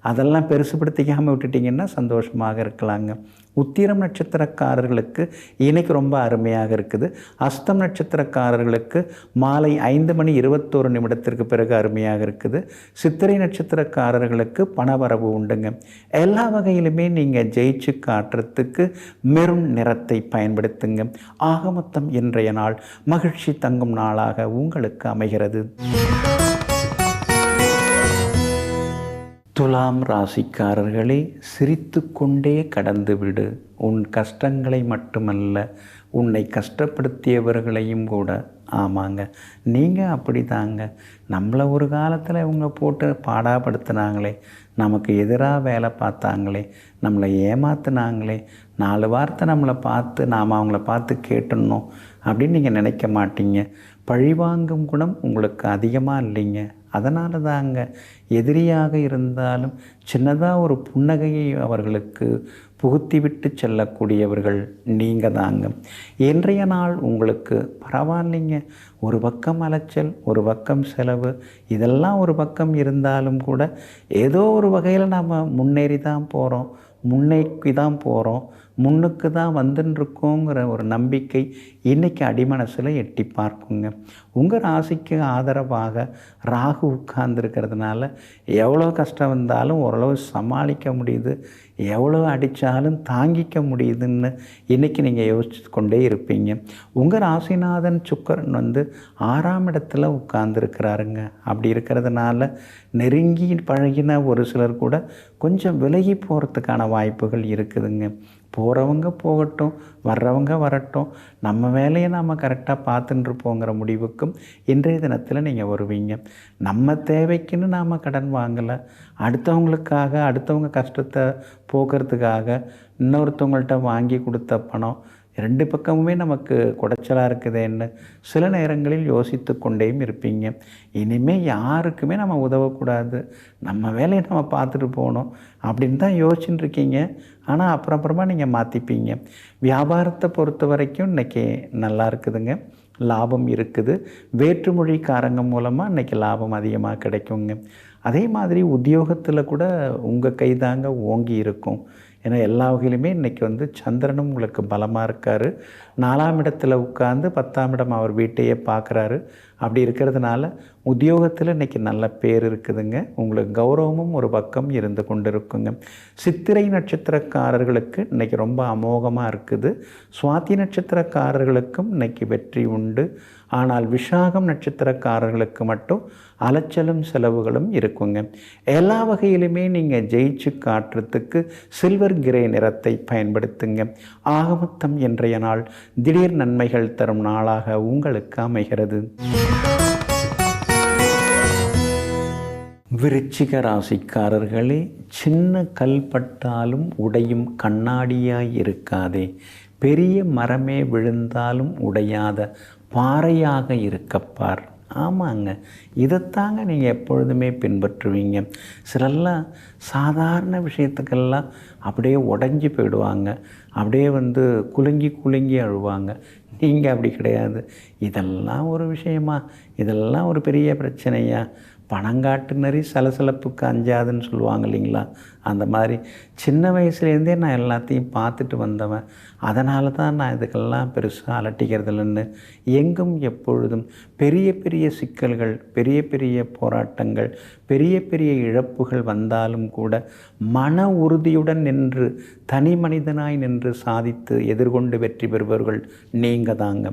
அதெல்லாம் பெருசுப்படுத்திக்காமல் விட்டுட்டிங்கன்னா சந்தோஷமாக இருக்கலாங்க. உத்திரம் நட்சத்திரக்காரர்களுக்கு இன்றைக்கி ரொம்ப அருமையாக இருக்குது. அஸ்தம் நட்சத்திரக்காரர்களுக்கு மாலை 5:21 பிறகு அருமையாக இருக்குது. சித்திரை நட்சத்திரக்காரர்களுக்கு பணவரவு உண்டுங்க. எல்லா வகையிலுமே நீங்கள் ஜெயிச்சு காட்டுறதுக்கு மெரூன் நிறத்தை பயன்படுத்துங்க. ஆக மொத்தம் இன்றைய நாள் மகிழ்ச்சி தங்கும் நாளாக உங்களுக்கு அமைகிறது. துலாம் ராசிக்காரர்களே, சிரித்து கொண்டே கடந்து விடு. உன் கஷ்டங்களை மட்டுமல்ல, உன்னை கஷ்டப்படுத்தியவர்களையும் கூட. ஆமாங்க, நீங்கள் அப்படி தாங்க. நம்மளை ஒரு காலத்தில் இவங்க போட்டு பாடாப்படுத்தினாங்களே, நமக்கு எதிராக வேலை பார்த்தாங்களே, நம்மளை ஏமாத்துனாங்களே, 4 வார்த்தை நம்மளை பார்த்து நாம் அவங்கள பார்த்து கேட்டுடணும் அப்படின்னு நீங்கள் நினைக்க மாட்டீங்க. பழிவாங்கும் குணம் உங்களுக்கு அதிகமாக இல்லைங்க. அதனால தாங்க எதிரியாக இருந்தாலும் சின்னதாக ஒரு புன்னகையை அவர்களுக்கு புகுத்திவிட்டு செல்லக்கூடியவர்கள் நீங்கள் தாங்க. இன்றைய நாள் உங்களுக்கு பரவாயில்லைங்க. ஒரு பக்கம் அலைச்சல், ஒரு பக்கம் செலவு, இதெல்லாம் ஒரு பக்கம் இருந்தாலும் கூட ஏதோ ஒரு வகையில் நம்ம முன்னேறி தான் போகிறோம், முன்னேக்கி தான் போகிறோம், முன்னுக்கு தான் வந்துட்டுருக்கோங்கிற ஒரு நம்பிக்கை இன்றைக்கி அடிமனசில் எட்டி பார்க்குங்க. உங்கள் ராசிக்கு ஆதரவாக ராகு உட்கார்ந்துருக்கிறதுனால எவ்வளோ கஷ்டம் வந்தாலும் ஓரளவு சமாளிக்க முடியுது, எவ்வளோ அடித்தாலும் தாங்கிக்க முடியுதுன்னு இன்றைக்கி நீங்கள் யோசிச்சு கொண்டே இருப்பீங்க. உங்கள் ராசிநாதன் சுக்கிரன் வந்து 6ஆம் இடத்துல உட்கார்ந்துருக்கிறாருங்க. அப்படி இருக்கிறதுனால நெருங்கி பழகின ஒரு சிலர் கூட கொஞ்சம் விலகி போகிறதுக்கான வாய்ப்புகள் இருக்குதுங்க. போகிறவங்க போகட்டும், வர்றவங்க வரட்டும், நம்ம வேலையை நாம் கரெக்டாக பார்த்துட்டுருப்போங்கிற முடிவுக்கும் இன்றைய தினத்தில் நீங்கள் வருவீங்க. நம்ம தேவைக்குன்னு நாம் கடன் வாங்கலை, அடுத்தவங்களுக்காக அடுத்தவங்க கஷ்டத்தை போக்குறதுக்காக இன்னொருத்தவங்கள்ட்ட வாங்கி கொடுத்த பணம் 2 பக்கமுமே நமக்கு குடைச்சலாக இருக்குதுன்னு சில நேரங்களில் யோசித்து கொண்டேயும் இருப்பீங்க. இனிமேல் யாருக்குமே நம்ம உதவக்கூடாது, நம்ம வேலையை நம்ம பார்த்துட்டு போகணும் அப்படின்னு தான் யோசிச்சுட்டு இருக்கீங்க. ஆனால் அப்புறமா நீங்கள் மாற்றிப்பீங்க. வியாபாரத்தை பொறுத்த வரைக்கும் இன்றைக்கி நல்லா இருக்குதுங்க, லாபம் இருக்குது. வேற்றுமொழிக்காரங்க மூலமாக இன்றைக்கி லாபம் அதிகமாக கிடைக்குங்க. அதே மாதிரி உத்தியோகத்தில் கூட உங்கள் கைதாங்க ஓங்கி இருக்கும். ஏன்னா எல்லா வகையிலுமே இன்றைக்கி வந்து சந்திரனும் உங்களுக்கு பலமாக இருக்கார். 4ஆம் இடத்துல உட்கார்ந்து 10ஆம் இடம் அவர் வீட்டையே பார்க்குறாரு. அப்படி இருக்கிறதுனால உத்தியோகத்தில் இன்றைக்கி நல்ல பேர் இருக்குதுங்க. உங்களுக்கு கௌரவமும் ஒரு பக்கம் இருந்து கொண்டு இருக்குங்க. சித்திரை நட்சத்திரக்காரர்களுக்கு இன்றைக்கி ரொம்ப அமோகமாக இருக்குது. சுவாதி நட்சத்திரக்காரர்களுக்கும் இன்றைக்கி வெற்றி உண்டு. ஆனால் விசாகம் நட்சத்திரக்காரர்களுக்கு மட்டும் அலைச்சலும் செலவுகளும் இருக்குங்க. எல்லா வகையிலுமே நீங்கள் ஜெயிச்சு காட்டுறதுக்கு சில்வர் கிரே நிறத்தை பயன்படுத்துங்க. ஆகமொத்தம் இன்றைய நாள் திடீர் நன்மைகள் தரும் நாளாக உங்களுக்கு அமைகிறது. விருச்சிக ராசிக்காரர்களே, சின்ன கல் பட்டாலும் உடையும் கண்ணாடியாய் இருக்காதே, பெரிய மரமே விழுந்தாலும் உடையாத பாறையாக இருக்கப்பார். ஆமாங்க, இதைத்தாங்க நீங்கள் எப்பொழுதுமே பின்பற்றுவீங்க. சிலர்லாம் சாதாரண விஷயத்துக்கெல்லாம் அப்படியே உடஞ்சி போயிடுவாங்க, அப்படியே வந்து குலுங்கி அழுவாங்க. நீங்கள் அப்படி கிடையாது. இதெல்லாம் ஒரு விஷயமா, இதெல்லாம் ஒரு பெரிய பிரச்சனையா, பணங்காட்டு நரி சலசலப்புக்கு அஞ்சாதுன்னு சொல்லுவாங்க இல்லைங்களா? அந்த மாதிரி சின்ன வயசுலேருந்தே நான் எல்லாத்தையும் பார்த்துட்டு வந்தவன். அதனால தான் நான் இதுக்கெல்லாம் பெருசாக அலட்டிக்கிறது இல்லைன்னு. எங்கும் எப்பொழுதும் பெரிய பெரிய சிக்கல்கள், பெரிய பெரிய போராட்டங்கள், பெரிய பெரிய இழப்புகள் வந்தாலும் கூட மன உறுதியுடன் நின்று தனி மனிதனாய் நின்று சாதித்து எதிர்கொண்டு வெற்றி பெறுபவர்கள் நீங்கள் தாங்க.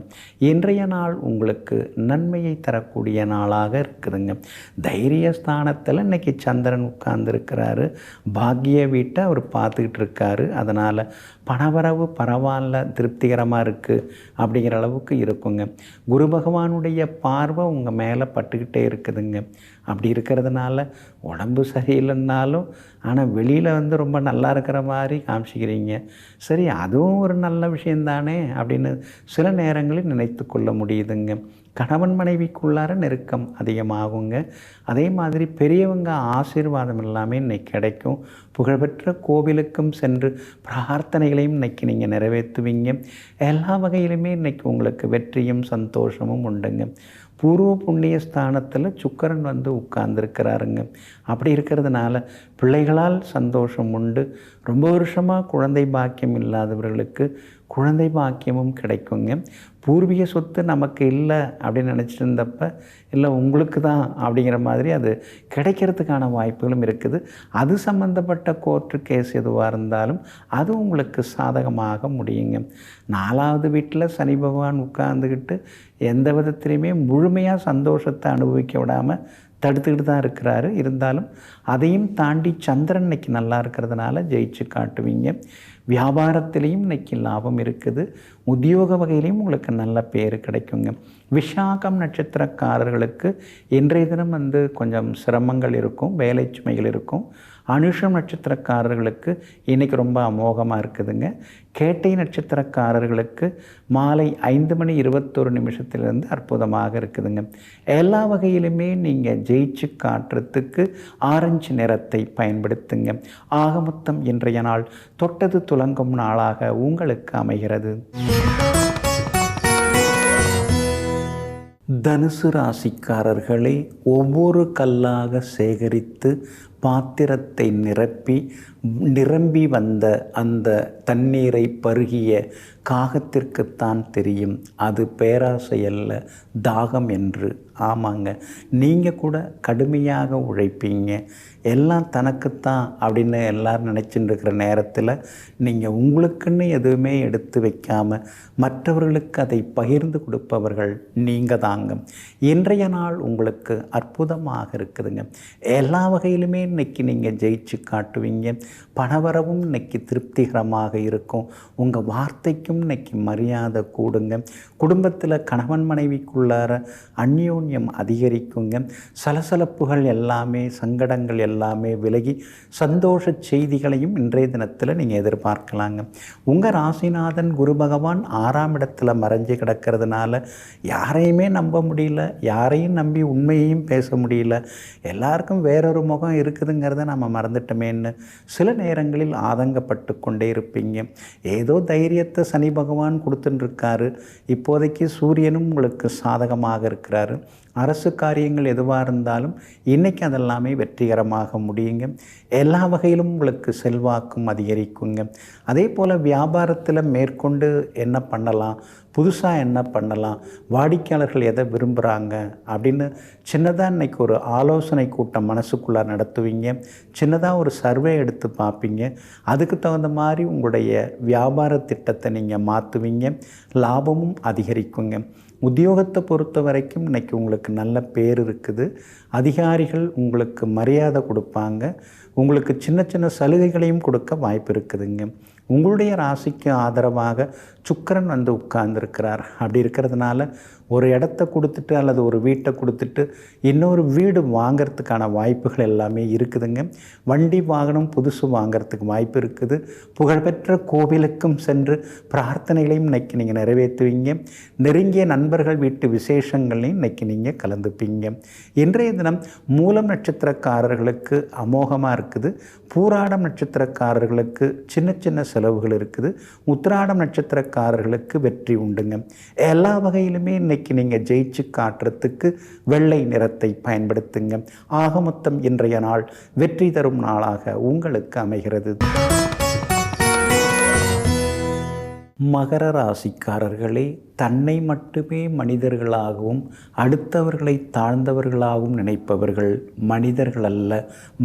இன்றைய நாள் உங்களுக்கு நன்மையை தரக்கூடிய நாளாக இருக்குதுங்க. தைரியஸ்தானத்தில் இன்றைக்கி சந்திரன் உட்கார்ந்துருக்கிறாரு. பாக்கிய வீட்டை அவர் பார்த்துக்கிட்டு இருக்காரு. அதனால் பணவரவு பரவாயில்ல, திருப்திகரமாக இருக்குது அப்படிங்கிற அளவுக்கு இருக்குங்க. குரு பகவானுடைய பார்வை உங்கள் மேலே பட்டுக்கிட்டே இருக்குதுங்க. அப்படி இருக்கிறதுனால உடம்பு சரியில்லைன்னாலும் ஆனால் வெளியில் வந்து ரொம்ப நல்லா இருக்கிற மாதிரி காமிச்சிக்கிறீங்க. சரி, அதுவும் ஒரு நல்ல விஷயந்தானே அப்படின்னு சில நேரங்களில் நினைத்து கொள்ள முடியுதுங்க. கணவன் மனைவிக்குள்ளார நெருக்கம் அதிகமாகுங்க. அதே மாதிரி பெரியவங்க ஆசீர்வாதம் எல்லாமே இன்றைக்கி கிடைக்கும். புகழ்பெற்ற கோவிலுக்கும் சென்று பிரார்த்தனைகளையும் இன்றைக்கி நீங்கள் நிறைவேற்றுவீங்க. எல்லா வகையிலுமே இன்றைக்கி உங்களுக்கு வெற்றியும் சந்தோஷமும் உண்டுங்க. பூர்வ புண்ணிய ஸ்தானத்தில் சுக்கிரன் வந்து உட்கார்ந்துருக்கிறாருங்க. அப்படி இருக்கிறதுனால பிள்ளைகளால் சந்தோஷம் உண்டு. ரொம்ப வருஷமாக குழந்தை பாக்கியம் இல்லாதவர்களுக்கு குழந்தை பாக்கியமும் கிடைக்குங்க. பூர்வீக சொத்து நமக்கு இல்லை அப்படின்னு நினச்சிட்டு இருந்தப்ப இல்லை உங்களுக்கு தான் அப்படிங்கிற மாதிரி அது கிடைக்கிறதுக்கான வாய்ப்புகளும் இருக்குது. அது சம்பந்தப்பட்ட கோர்ட்டு கேஸ் எதுவாக இருந்தாலும் அது உங்களுக்கு சாதகமாக முடியுங்க. 4வது வீட்டில் சனி பகவான் உட்கார்ந்துக்கிட்டு எந்த விதத்துலையுமே முழுமையாக சந்தோஷத்தை அனுபவிக்க விடாமல் தடுத்துக்கிட்டு தான் இருக்கிறாரு. இருந்தாலும் அதையும் தாண்டி சந்திரன் இன்னைக்கு நல்லா இருக்கிறதுனால ஜெயிச்சு காட்டுவீங்க. வியாபாரத்திலையும் இன்னைக்கு லாபம் இருக்குது. உத்தியோக வகையிலையும் உங்களுக்கு நல்ல பேர் கிடைக்குங்க. விசாகம் நட்சத்திரக்காரர்களுக்கு இன்றைய தினம் வந்து கொஞ்சம் சிரமங்கள் இருக்கும், வேலை சுமைகள் இருக்கும். அனுஷம் நட்சத்திரக்காரர்களுக்கு இன்றைக்கி ரொம்ப அமோகமாக இருக்குதுங்க. கேட்டை நட்சத்திரக்காரர்களுக்கு மாலை 5:21 அற்புதமாக இருக்குதுங்க. எல்லா வகையிலுமே நீங்கள் ஜெயிச்சு காட்டுறதுக்கு ஆரஞ்சு நிறத்தை பயன்படுத்துங்க. ஆக மொத்தம் இன்றைய நாள் தொட்டது துலங்கும் நாளாக உங்களுக்கு அமைகிறது. தனுசு ராசிக்காரர்களை ஒவ்வொரு கல்லாக சேகரித்து பாத்திரத்தை நிரம்பி வந்த அந்த தண்ணீரை பருகிய காகத்திற்குத்தான் தெரியும் அது பேராசை அல்ல, தாகம் என்று. ஆமாங்க, நீங்கள் கூட கடுமையாக உழைப்பீங்க. எல்லாம் தனக்குத்தான் அப்படின்னு எல்லோரும் நினச்சிட்டு இருக்கிற நேரத்தில் நீங்கள் உங்களுக்குன்னு எதுவுமே எடுத்து வைக்காமல் மற்றவர்களுக்கு அதை பகிர்ந்து கொடுப்பவர்கள் நீங்கள் தாங்க. இன்றைய நாள் உங்களுக்கு அற்புதமாக இருக்குதுங்க. எல்லா வகையிலுமே இன்றைக்கி நீங்கள் ஜெயிச்சு காட்டுவீங்க. பணவரவும் இன்றைக்கி திருப்திகரமாக இருக்கும். உங்கள் வார்த்தைக்கும் இன்றைக்கி மரியாதை கூடுங்க. குடும்பத்தில் கணவன் மனைவிக்குள்ளார அந்யோன்யம் அதிகரிக்குங்க. சலசலப்புகள் எல்லாமே, சங்கடங்கள் எல்லாமே விலகி சந்தோஷ செய்திகளையும் இன்றைய தினத்தில் நீங்கள் எதிர்பார்க்கலாங்க. உங்கள் ராசிநாதன் குரு பகவான் 6ஆம் இடத்துல மறைஞ்சு கிடக்கிறதுனால யாரையுமே நம்ப முடியல, யாரையும் நம்பி உண்மையையும் பேச முடியல. எல்லாருக்கும் வேறொரு முகம் இருக்குதுங்கிறத நம்ம மறந்துட்டோமேன்னு சில நேரங்களில் ஆதங்கப்பட்டு கொண்டே இருப்பீங்க. ஏதோ தைரியத்தை சனி பகவான் கொடுத்துட்டுருக்காரு. இப்போதைக்கு சூரியனும் உங்களுக்கு சாதகமாக இருக்கிறாரு. அரசு காரியங்கள் எதுவாக இருந்தாலும் இன்றைக்கி அதெல்லாமே வெற்றிகரமாக முடியுங்க. எல்லா வகையிலும் உங்களுக்கு செல்வாக்கும் அதிகரிக்குங்க. அதே போல் வியாபாரத்தில் மேற்கொண்டு என்ன பண்ணலாம், புதுசாக என்ன பண்ணலாம், வாடிக்கையாளர்கள் எதை விரும்புகிறாங்க அப்படின்னு சின்னதாக இன்றைக்கி ஒரு ஆலோசனை கூட்டம் மனசுக்குள்ளே நடத்துவீங்க. சின்னதாக ஒரு சர்வே எடுத்து பார்ப்பீங்க. அதுக்கு தகுந்த மாதிரி உங்களுடைய வியாபார திட்டத்தை நீங்கள் மாற்றுவீங்க. லாபமும் அதிகரிக்குங்க. உத்தியோகத்தை பொறுத்த வரைக்கும் இன்றைக்கி உங்களுக்கு நல்ல பேர் இருக்குது. அதிகாரிகள் உங்களுக்கு மரியாதை கொடுப்பாங்க. உங்களுக்கு சின்ன சின்ன சலுகைகளையும் கொடுக்க வாய்ப்பு இருக்குதுங்க. உங்களுடைய ராசிக்கு ஆதரவாக சுக்கிரன் வந்து உட்கார்ந்துருக்கிறார். அப்படி இருக்கிறதுனால ஒரு இடத்த கொடுத்துட்டு அல்லது ஒரு வீட்டை கொடுத்துட்டு இன்னொரு வீடு வாங்கிறதுக்கான வாய்ப்புகள் எல்லாமே இருக்குதுங்க. வண்டி வாகனம் புதுசு வாங்கிறதுக்கு வாய்ப்பு இருக்குது. புகழ்பெற்ற கோவிலுக்கும் சென்று பிரார்த்தனைகளையும் இன்றைக்கி நீங்கள் நிறைவேற்றுவீங்க. நெருங்கிய நண்பர்கள் வீட்டு விசேஷங்களையும் இன்றைக்கி நீங்கள் கலந்துப்பீங்க. இன்றைய தினம் மூலம் நட்சத்திரக்காரர்களுக்கு அமோகமாக இருக்குது. பூராடம் நட்சத்திரக்காரர்களுக்கு சின்ன சின்ன செலவுகள் இருக்குது. உத்திராடம் நட்சத்திரக்காரர்களுக்கு வெற்றி உண்டுங்க. எல்லா வகையிலுமே இன்றைக்கி நீங்கள் ஜெயிச்சு காட்டுறதுக்கு வெள்ளை நிறத்தை பயன்படுத்துங்க. ஆக மொத்தம் இன்றைய நாள் வெற்றி தரும் நாளாக உங்களுக்கு அமைகிறது. மகர ராசிக்காரர்களே, தன்னை மட்டுமே மனிதர்களாகவும் அடுத்தவர்களை தாழ்ந்தவர்களாகவும் நினைப்பவர்கள் மனிதர்கள் அல்ல,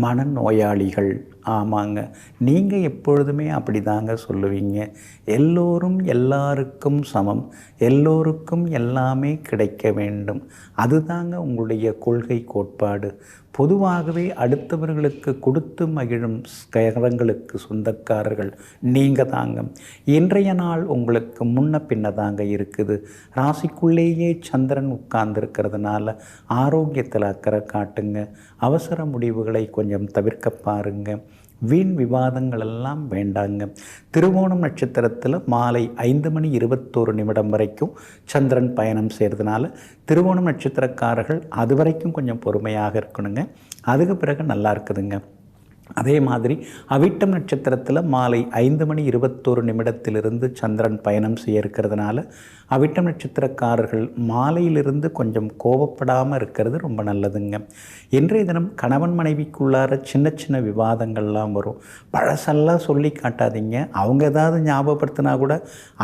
மனநோயாளிகள். ஆமாங்க, நீங்கள் எப்பொழுதுமே அப்படி தாங்க சொல்லுவீங்க. எல்லோரும் எல்லாருக்கும் சமம், எல்லோருக்கும் எல்லாமே கிடைக்க வேண்டும். அதுதாங்க உங்களுடைய கொள்கை கோட்பாடு. பொதுவாகவே அடுத்தவர்களுக்கு கொடுத்து மகிழும் கரங்களுக்கு சொந்தக்காரர்கள் நீங்கள் தாங்க. இன்றைய நாள் உங்களுக்கு முன்ன பின்ன தாங்க இருக்குது. ராசிக்குள்ளேயே சந்திரன் உட்கார்ந்துருக்கிறதுனால ஆரோக்கியத்தில் அக்கறை காட்டுங்க. அவசர முடிவுகளை கொஞ்சம் தவிர்க்க பாருங்க. வீண் விவாதங்கள் எல்லாம் வேண்டாங்க. திருவோணம் நட்சத்திரத்தில் மாலை 5:21 வரைக்கும் சந்திரன் பயணம் செய்கிறதுனால திருவோணம் நட்சத்திரக்காரர்கள் அது வரைக்கும் கொஞ்சம் பொறுமையாக இருக்கணுங்க. அதுக்கு பிறகு நல்லா இருக்குதுங்க. அதே மாதிரி அவிட்டம் நட்சத்திரத்தில் மாலை 5:21 சந்திரன் பயணம் செய்ய இருக்கிறதுனால அவிட்டம் நட்சத்திரக்காரர்கள் மாலையிலிருந்து கொஞ்சம் கோபப்படாமல் இருக்கிறது ரொம்ப நல்லதுங்க. இன்றைய தினம் கணவன் மனைவிக்குள்ளார சின்ன சின்ன விவாதங்கள்லாம் வரும். பழசெல்லாம் சொல்லி காட்டாதீங்க. அவங்க ஏதாவது ஞாபகப்படுத்தினா கூட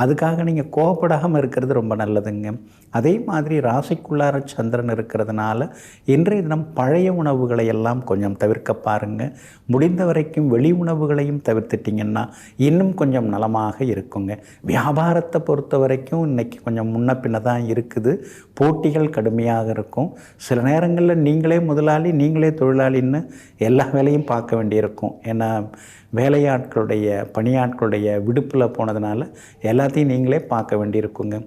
அதுக்காக நீங்கள் கோபப்படாமல் இருக்கிறது ரொம்ப நல்லதுங்க. அதே மாதிரி ராசிக்குள்ளார சந்திரன் இருக்கிறதுனால இன்றைய தினம் பழைய உணவுகளை எல்லாம் கொஞ்சம் தவிர்க்க பாருங்கள். முடிந்த வரைக்கும் வெளி உணவுகளையும் தவிர்த்துட்டிங்கன்னா இன்னும் கொஞ்சம் நலமாக இருக்குங்க. வியாபாரத்தை பொறுத்த வரைக்கும் இன்றைக்கி கொஞ்சம் முன்ன பின்ன தான் இருக்குது. போட்டிகள் கடுமையாக இருக்கும். சில நேரங்களில் நீங்களே முதலாளி நீங்களே தொழிலாளின்னு எல்லா வேலையும் பார்க்க வேண்டியிருக்கும். ஏன்னா பணியாட்களுடைய விடுப்பில் போனதுனால எல்லாத்தையும் நீங்களே பார்க்க வேண்டியிருக்குங்க.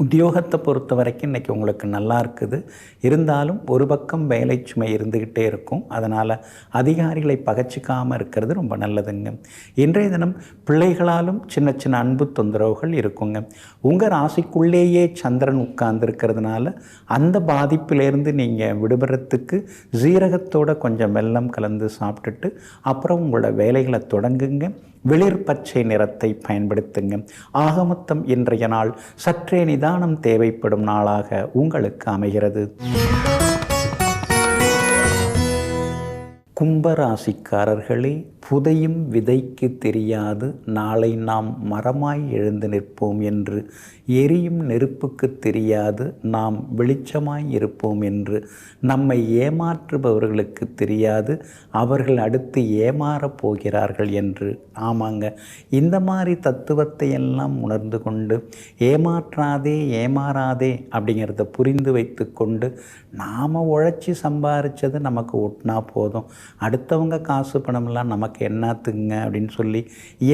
உத்தியோகத்தை பொறுத்த வரைக்கும் இன்றைக்கி உங்களுக்கு நல்லா இருக்குது. இருந்தாலும் ஒரு பக்கம் வேலை சுமை இருந்துக்கிட்டே இருக்கும். அதனால் அதிகாரிகளை பகச்சிக்காமல் இருக்கிறது ரொம்ப நல்லதுங்க. இன்றைய தினம் பிள்ளைகளாலும் சின்ன சின்ன அன்பு தொந்தரவுகள் இருக்குங்க. உங்கள் ராசிக்குள்ளேயே சந்திரன் உட்கார்ந்துருக்கிறதுனால அந்த பாதிப்பிலேருந்து நீங்கள் விடுபடுறதுக்கு ஜீரகத்தோட கொஞ்சம் வெல்லம் கலந்து சாப்பிட்டுட்டு அப்புறம் உங்களோட வேலைகளை தொடங்குங்க. வெளிர் பச்சை நிறத்தை பயன்படுத்துங்க. ஆகமொத்தம் இன்றைய நாள் சற்றே நிதானம் தேவைப்படும் நாளாக உங்களுக்கு அமைகிறது. கும்பராசிக்காரர்களே, புதையும் விதைக்கு தெரியாது நாளை நாம் மரமாய் எழுந்து நிற்போம் என்று, எரியும் நெருப்புக்கு தெரியாது நாம் வெளிச்சமாய் இருப்போம் என்று, நம்மை ஏமாற்றுபவர்களுக்கு தெரியாது அவர்கள் அடுத்து ஏமாறப் போகிறார்கள் என்று. ஆமாங்க, இந்த மாதிரி தத்துவத்தை எல்லாம் உணர்ந்து கொண்டு ஏமாற்றாதே ஏமாறாதே அப்படிங்கிறத புரிந்து வைத்து கொண்டு நாம் உழைச்சி சம்பாரித்தது நமக்கு ஒட்டினா போதும், அடுத்தவங்க காசு பணமெல்லாம் நமக்கு என்னத்துங்க அப்படின்னு சொல்லி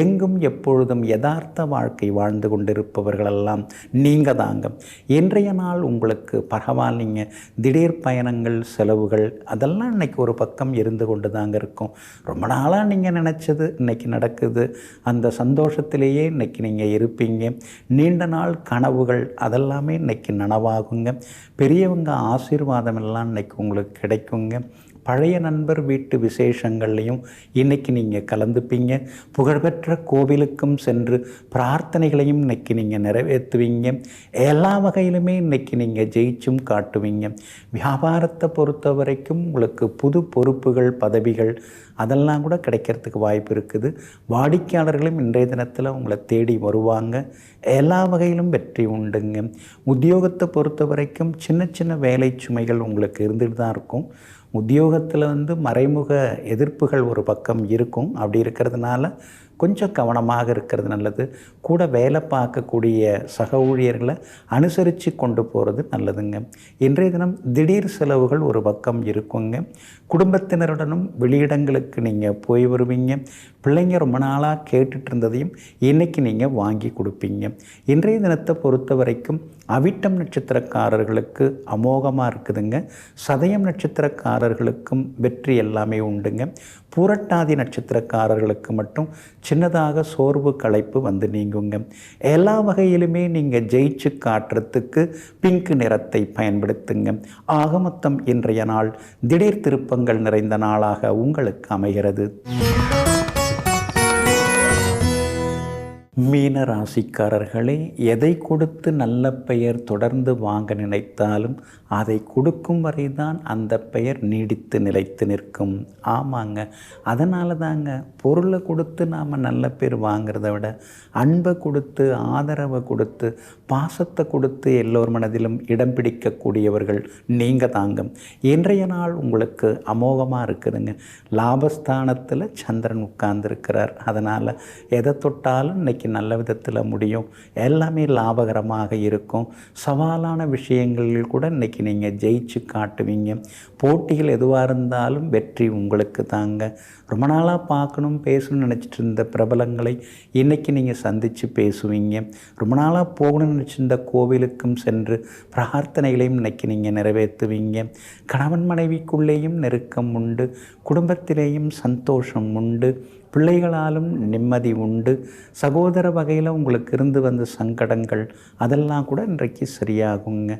எங்கும் எப்பொழுதும் யதார்த்த வாழ்க்கை வாழ்ந்து கொண்டிருப்பவர்களெல்லாம் நீங்கள் தாங்க. இன்றைய நாள் உங்களுக்கு பரவாயில்லைங்க. திடீர் பயணங்கள், செலவுகள் அதெல்லாம் இன்றைக்கி ஒரு பக்கம் இருந்து கொண்டு தாங்க இருக்கும். ரொம்ப நாளாக நீங்கள் நினச்சது இன்றைக்கி நடக்குது. அந்த சந்தோஷத்திலேயே இன்றைக்கி நீங்கள் இருப்பீங்க. நீண்ட நாள் கனவுகள் அதெல்லாமே இன்றைக்கி நனவாகுங்க. பெரியவங்க ஆசீர்வாதம் எல்லாம் இன்றைக்கி உங்களுக்கு கிடைக்குங்க. பழைய நண்பர் வீட்டு விசேஷங்கள்லையும் இன்றைக்கி நீங்கள் கலந்துப்பீங்க. புகழ்பெற்ற கோவிலுக்கும் சென்று பிரார்த்தனைகளையும் இன்றைக்கி நீங்கள் நிறைவேற்றுவீங்க. எல்லா வகையிலுமே இன்றைக்கி நீங்கள் ஜெயிச்சும் காட்டுவீங்க. வியாபாரத்தை பொறுத்த வரைக்கும் உங்களுக்கு புது பொறுப்புகள், பதவிகள் அதெல்லாம் கூட கிடைக்கிறதுக்கு வாய்ப்பு இருக்குது. வாடிக்கையாளர்களும் இன்றைய தினத்தில் உங்களை தேடி வருவாங்க. எல்லா வகையிலும் வெற்றி உண்டுங்க. உத்தியோகத்தை பொறுத்த வரைக்கும் சின்ன சின்ன வேலை சுமைகள் உங்களுக்கு இருந்துட்டு தான் இருக்கும். உத்தியோகத்தில் மறைமுக எதிர்ப்புகள் ஒரு பக்கம் இருக்கும். அப்படி இருக்கிறதுனால கொஞ்சம் கவனமாக இருக்கிறது நல்லது. கூட வேலை பார்க்கக்கூடிய சக ஊழியர்களை அனுசரித்து கொண்டு போகிறது நல்லதுங்க. இன்றைய தினம் திடீர் செலவுகள் ஒரு பக்கம் இருக்குங்க. குடும்பத்தினருடனும் வெளியிடங்களுக்கு நீங்கள் போய் வருவீங்க. பிள்ளைங்க ரொம்ப நாளாக கேட்டுட்டு இருந்ததையும் இன்றைக்கி நீங்கள் வாங்கி கொடுப்பீங்க. இன்றைய தினத்தை பொறுத்த வரைக்கும் அவிட்டம் நட்சத்திரக்காரர்களுக்கு அமோகமாக இருக்குதுங்க. சதயம் நட்சத்திரக்காரர்களுக்கும் வெற்றி எல்லாமே உண்டுங்க. பூரட்டாதி நட்சத்திரக்காரர்களுக்கு மட்டும் சின்னதாக சோர்வு களைப்பு நீங்குங்க. எல்லா வகையிலுமே நீங்கள் ஜெயிச்சு காட்டுறதுக்கு பிங்க் நிறத்தை பயன்படுத்துங்க. ஆக மொத்தம் இன்றைய நாள் திடீர் திருப்பங்கள் நிறைந்த நாளாக உங்களுக்கு அமைகிறது. மீன ராசிக்காரர்களே, எதை கொடுத்து நல்ல பெயர் தொடர்ந்து வாங்க நினைத்தாலும் அதை கொடுக்கும் வரை தான் அந்த பெயர் நீடித்து நிலைத்து நிற்கும். ஆமாங்க, அதனால தாங்க பொருளை கொடுத்து நாம் நல்ல பேர் வாங்கிறத விட அன்பை கொடுத்து, ஆதரவை கொடுத்து, பாசத்தை கொடுத்து எல்லோர் மனதிலும் இடம் பிடிக்கக்கூடியவர்கள் நீங்கள் தாங்க. இன்றைய நாள் உங்களுக்கு அமோகமாக இருக்குதுங்க. லாபஸ்தானத்தில் சந்திரன் உட்கார்ந்துருக்கிறார். அதனால் எதை தொட்டாலும் இன்றைக்கி நல்ல விதத்தில் முடியும். எல்லாமே லாபகரமாக இருக்கும். சவாலான விஷயங்களில் கூட இன்றைக்கி நீங்கள் ஜெயிச்சு காட்டுவீங்க. போட்டிகள் எதுவாக இருந்தாலும் வெற்றி உங்களுக்கு தாங்க. ரொம்ப நாளாக பார்க்கணும், பேசணும்னு நினச்சிட்டு இருந்த பிரபலங்களை இன்றைக்கி நீங்கள் சந்தித்து பேசுவீங்க. ரொம்ப நாளாக போகணும்னு நினச்சிருந்த கோவிலுக்கும் சென்று பிரார்த்தனைகளையும் இன்றைக்கி நீங்கள் நிறைவேற்றுவீங்க. கணவன் மனைவிக்குள்ளேயும் நெருக்கம் உண்டு. குடும்பத்திலேயும் சந்தோஷம் உண்டு. பிள்ளைகளாலும் நிம்மதி உண்டு. சகோதர வகையில் உங்களுக்கு இருந்து வந்த சங்கடங்கள் அதெல்லாம் கூட இன்றைக்கு சரியாகுங்க.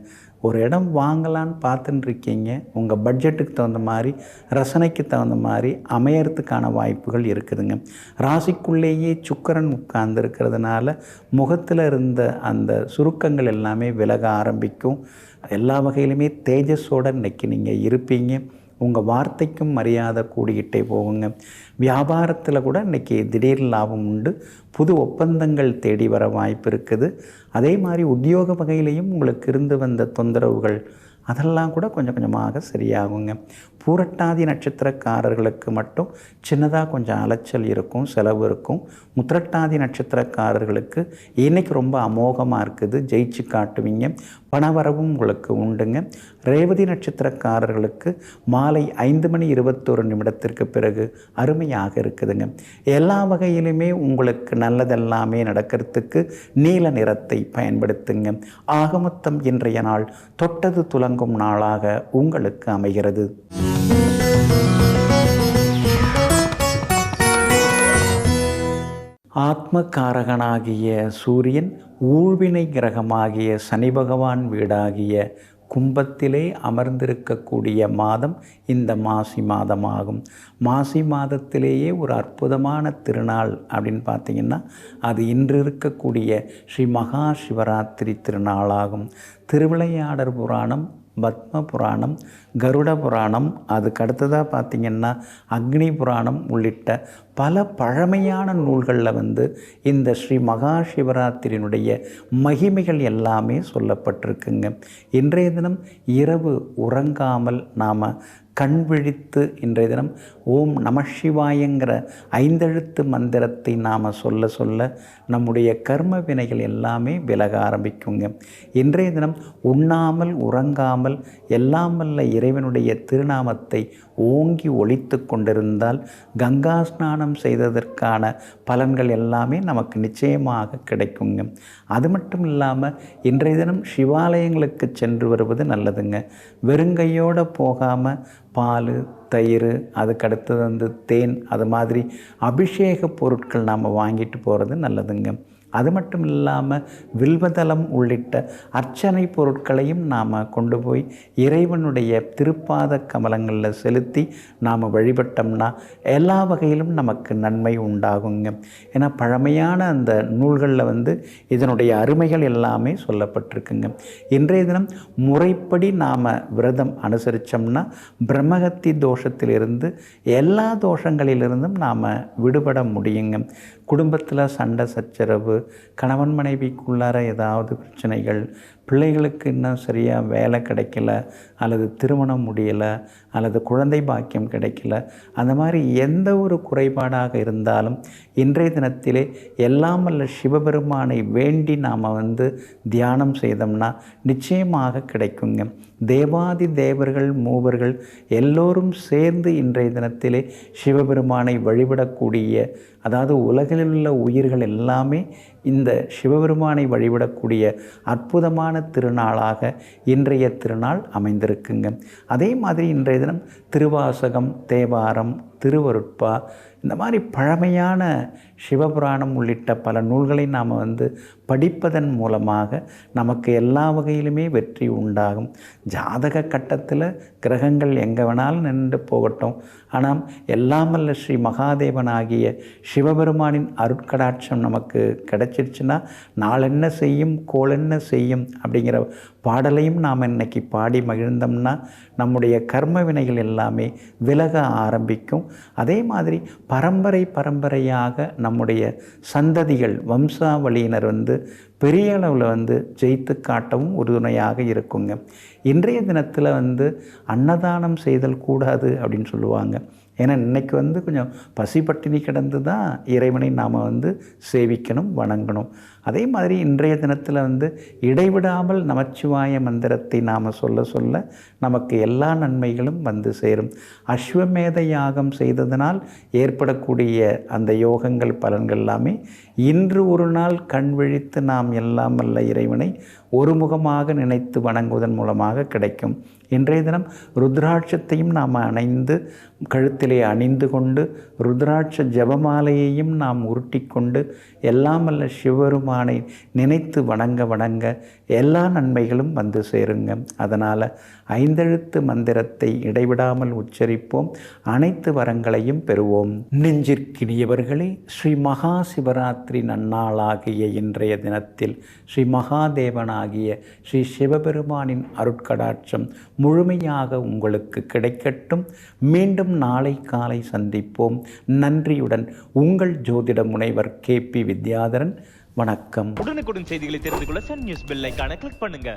ஒரு இடம் வாங்கலான்னு பார்த்துட்டு இருக்கீங்க. உங்கள் பட்ஜெட்டுக்கு தகுந்த மாதிரி, ரசனைக்கு தகுந்த மாதிரி அமையறதுக்கான வாய்ப்புகள் இருக்குதுங்க. ராசிக்குள்ளேயே சுக்கிரன் உட்கார்ந்துருக்கிறதுனால முகத்தில் இருந்த அந்த சுருக்கங்கள் எல்லாமே விலக ஆரம்பிக்கும். எல்லா வகையிலுமே தேஜஸோடு இன்றைக்கி நீங்கள் இருப்பீங்க. உங்கள் வார்த்தைக்கும் மரியாதை கூடிக்கிட்டே போகுங்க. வியாபாரத்தில் கூட இன்றைக்கி திடீர் லாபம் உண்டு. புது ஒப்பந்தங்கள் தேடி வர வாய்ப்பு இருக்குது. அதே மாதிரி உத்தியோக வகையிலையும் உங்களுக்கு இருந்து வந்த தொந்தரவுகள் அதெல்லாம் கூட கொஞ்சம் கொஞ்சமாக சரியாகுங்க. பூரட்டாதி நட்சத்திரக்காரர்களுக்கு மட்டும் சின்னதாக கொஞ்சம் அலைச்சல் இருக்கும், செலவு இருக்கும். உத்திரட்டாதி நட்சத்திரக்காரர்களுக்கு இன்றைக்கி ரொம்ப அமோகமாக இருக்குது, ஜெயிச்சு காட்டுவீங்க, பணவரவும் உங்களுக்கு உண்டுங்க. ரேவதி நட்சத்திரக்காரர்களுக்கு மாலை 5:21 பிறகு அருமையாக இருக்குதுங்க. எல்லா வகையிலுமே உங்களுக்கு நல்லதெல்லாமே நடக்கிறதுக்கு நீல நிறத்தை பயன்படுத்துங்க. ஆகமொத்தம் இன்றைய நாள் தொட்டது துலங்கும் நாளாக உங்களுக்கு அமைகிறது. ஆத்மகாரகனாகிய சூரியன், ஊழ்வினை கிரகமாகிய சனி பகவான் வீடாகிய கும்பத்திலே அமர்ந்திருக்கக்கூடிய மாதம் இந்த மாசி மாதமாகும். மாசி மாதத்திலேயே ஒரு அற்புதமான திருநாள் அப்படின்னு பார்த்திங்கன்னா அது இன்று இருக்கக்கூடிய ஸ்ரீ மகா சிவராத்திரி திருநாளாகும். திருவிளையாடற் புராணம், பத்ம புராணம், கருட புராணம், அதுக்கு அடுத்ததாக பார்த்திங்கன்னா அக்னி புராணம் உள்ளிட்ட பல பழமையான நூல்களில் இந்த ஸ்ரீ மகா சிவராத்திரியினுடைய மகிமைகள் எல்லாமே சொல்லப்பட்டிருக்குங்க. இன்றைய தினம் இரவு உறங்காமல் நாம் கண் விழித்து இன்றைய தினம் ஓம் நம சிவாயங்கிற 5 எழுத்து மந்திரத்தை நாம் சொல்ல சொல்ல நம்முடைய கர்ம வினைகள் எல்லாமே விலக ஆரம்பிக்குங்க. இன்றைய தினம் உண்ணாமல் உறங்காமல் எல்லாம் வல்ல இறைவனுடைய திருநாமத்தை ஓங்கி ஒலித்து கொண்டிருந்தால் கங்கா ஸ்நானம் செய்ததற்கான பலன்கள் எல்லாமே நமக்கு நிச்சயமாக கிடைக்குங்க. அது மட்டும் இல்லாமல் இன்றைய தினம் சிவாலயங்களுக்கு சென்று வருவது நல்லதுங்க. வெறுங்கையோடு போகாமல் பால், தயிர், அதுக்கடுத்தது தேன், அது மாதிரி அபிஷேக பொருட்கள் நாம் வாங்கிட்டு போகிறது நல்லதுங்க. அது மட்டும் இல்லாமல் வில்வதளம் உள்ளிட்ட அர்ச்சனை பொருட்களையும் நாம் கொண்டு போய் இறைவனுடைய திருப்பாத கமலங்களில் செலுத்தி நாம் வழிபட்டோம்னா எல்லா வகையிலும் நமக்கு நன்மை உண்டாகுங்க. ஏன்னா பழமையான அந்த நூல்களில் இதனுடைய அருமைகள் எல்லாமே சொல்லப்பட்டிருக்குங்க. இன்றைய தினம் முறைப்படி நாம் விரதம் அனுசரித்தோம்னா பிரம்மகத்தி தோஷத்திலிருந்து எல்லா தோஷங்களிலிருந்தும் நாம் விடுபட முடியுங்க. குடும்பத்தில் சண்டை சச்சரவு, கணவன் மனைவிக்குள்ளார ஏதாவது பிரச்சனைகள், பிள்ளைகளுக்கு இன்னும் சரியாக வேலை கிடைக்கல, அல்லது திருமணம் முடியலை, அல்லது குழந்தை பாக்கியம் கிடைக்கல, அந்த மாதிரி எந்த ஒரு குறைபாடாக இருந்தாலும் இன்றைய தினத்திலே எல்லாம் வல்ல சிவபெருமானை வேண்டி நாம் தியானம் செய்தோம்னா நிச்சயமாக கிடைக்குங்க. தேவாதி தேவர்கள் மூவர்கள் எல்லோரும் சேர்ந்து இன்றைய தினத்திலே சிவபெருமானை வழிபடக்கூடிய, அதாவது உலகில் உள்ள உயிர்கள் எல்லாமே இந்த சிவபெருமானை வழிபடக்கூடிய அற்புதமான திருநாளாக இன்றைய திருநாள் அமைந்திருக்குங்க. அதே மாதிரி இன்றைய தினம் திருவாசகம், தேவாரம், திருவருட்பா, இந்த மாதிரி பழமையான சிவபுராணம் உள்ளிட்ட பல நூல்களை நாம் படிப்பதன் மூலமாக நமக்கு எல்லா வகையிலுமே வெற்றி உண்டாகும். ஜாதக கட்டத்தில் கிரகங்கள் எங்கே வேணாலும் நின்று போகட்டும், ஆனால் எல்லாம் வல்ல ஸ்ரீ மகாதேவனாகிய சிவபெருமானின் அருட்கடாட்சம் நமக்கு கிடைச்சிருச்சுன்னா நாளென்ன செய்யும் கோளென்ன செய்யும் அப்படிங்கிற பாடலையும் நாம் இன்னைக்கு பாடி மகிழ்ந்தோம்னா நம்முடைய கர்ம வினைகள் எல்லாமே விலக ஆரம்பிக்கும். அதே மாதிரி பரம்பரையாக நம்முடைய சந்ததிகள், வம்சாவளியினர் பெரிய அளவில் ஜெயித்து காட்டவும் உறுதுணையாக இருக்குங்க. இன்றைய தினத்தில் அன்னதானம் செய்தல் கூடாது அப்படின்னு சொல்லுவாங்க. ஏன்னா இன்றைக்கி கொஞ்சம் பசி பட்டினி கிடந்து தான் இறைவனை நாம் சேவிக்கணும், வணங்கணும். அதே மாதிரி இன்றைய தினத்தில் இடைவிடாமல் நமச்சிவாய மந்திரத்தை நாம் சொல்ல சொல்ல நமக்கு எல்லா நன்மைகளும் சேரும். அஸ்வமேத யாகம் செய்ததனால் ஏற்படக்கூடிய அந்த யோகங்கள் பலன்கள் எல்லாமே இன்று ஒரு நாள் கண் விழித்து நாம் எல்லாம் வல்ல இறைவனை ஒருமுகமாக நினைத்து வணங்குவதன் மூலமாக கிடைக்கும். இன்றைய தினம் ருத்ராட்சத்தையும் நாம் அணைந்து கழுத்திலே அணிந்து கொண்டு ருத்ராட்ச ஜபமாலையையும் நாம் உருட்டி கொண்டு எல்லாம் வல்ல சிவபெருமானை நினைத்து வணங்க எல்லா நன்மைகளும் சேருங்க. அதனால் 5 எழுத்து மந்திரத்தை இடைவிடாமல் உச்சரிப்போம், அனைத்து வரங்களையும் பெறுவோம். நெஞ்சிற்கினியவர்களே, ஸ்ரீ மகா சிவராத்திரி நன்னாளாகிய இன்றைய தினத்தில் ஸ்ரீ மகாதேவனாகிய ஸ்ரீ சிவபெருமானின் அருட்கடாட்சம் முழுமையாக உங்களுக்கு கிடைக்கட்டும். மீண்டும் நாளை காலை சந்திப்போம். நன்றியுடன் உங்கள் ஜோதிட முனைவர் KP வித்யாதரன். வணக்கம். உடனுக்குடன் செய்திகளை தெரிந்து கொள்ள சன் நியூஸ் பெல் ஐகானை கிளிக் பண்ணுங்க.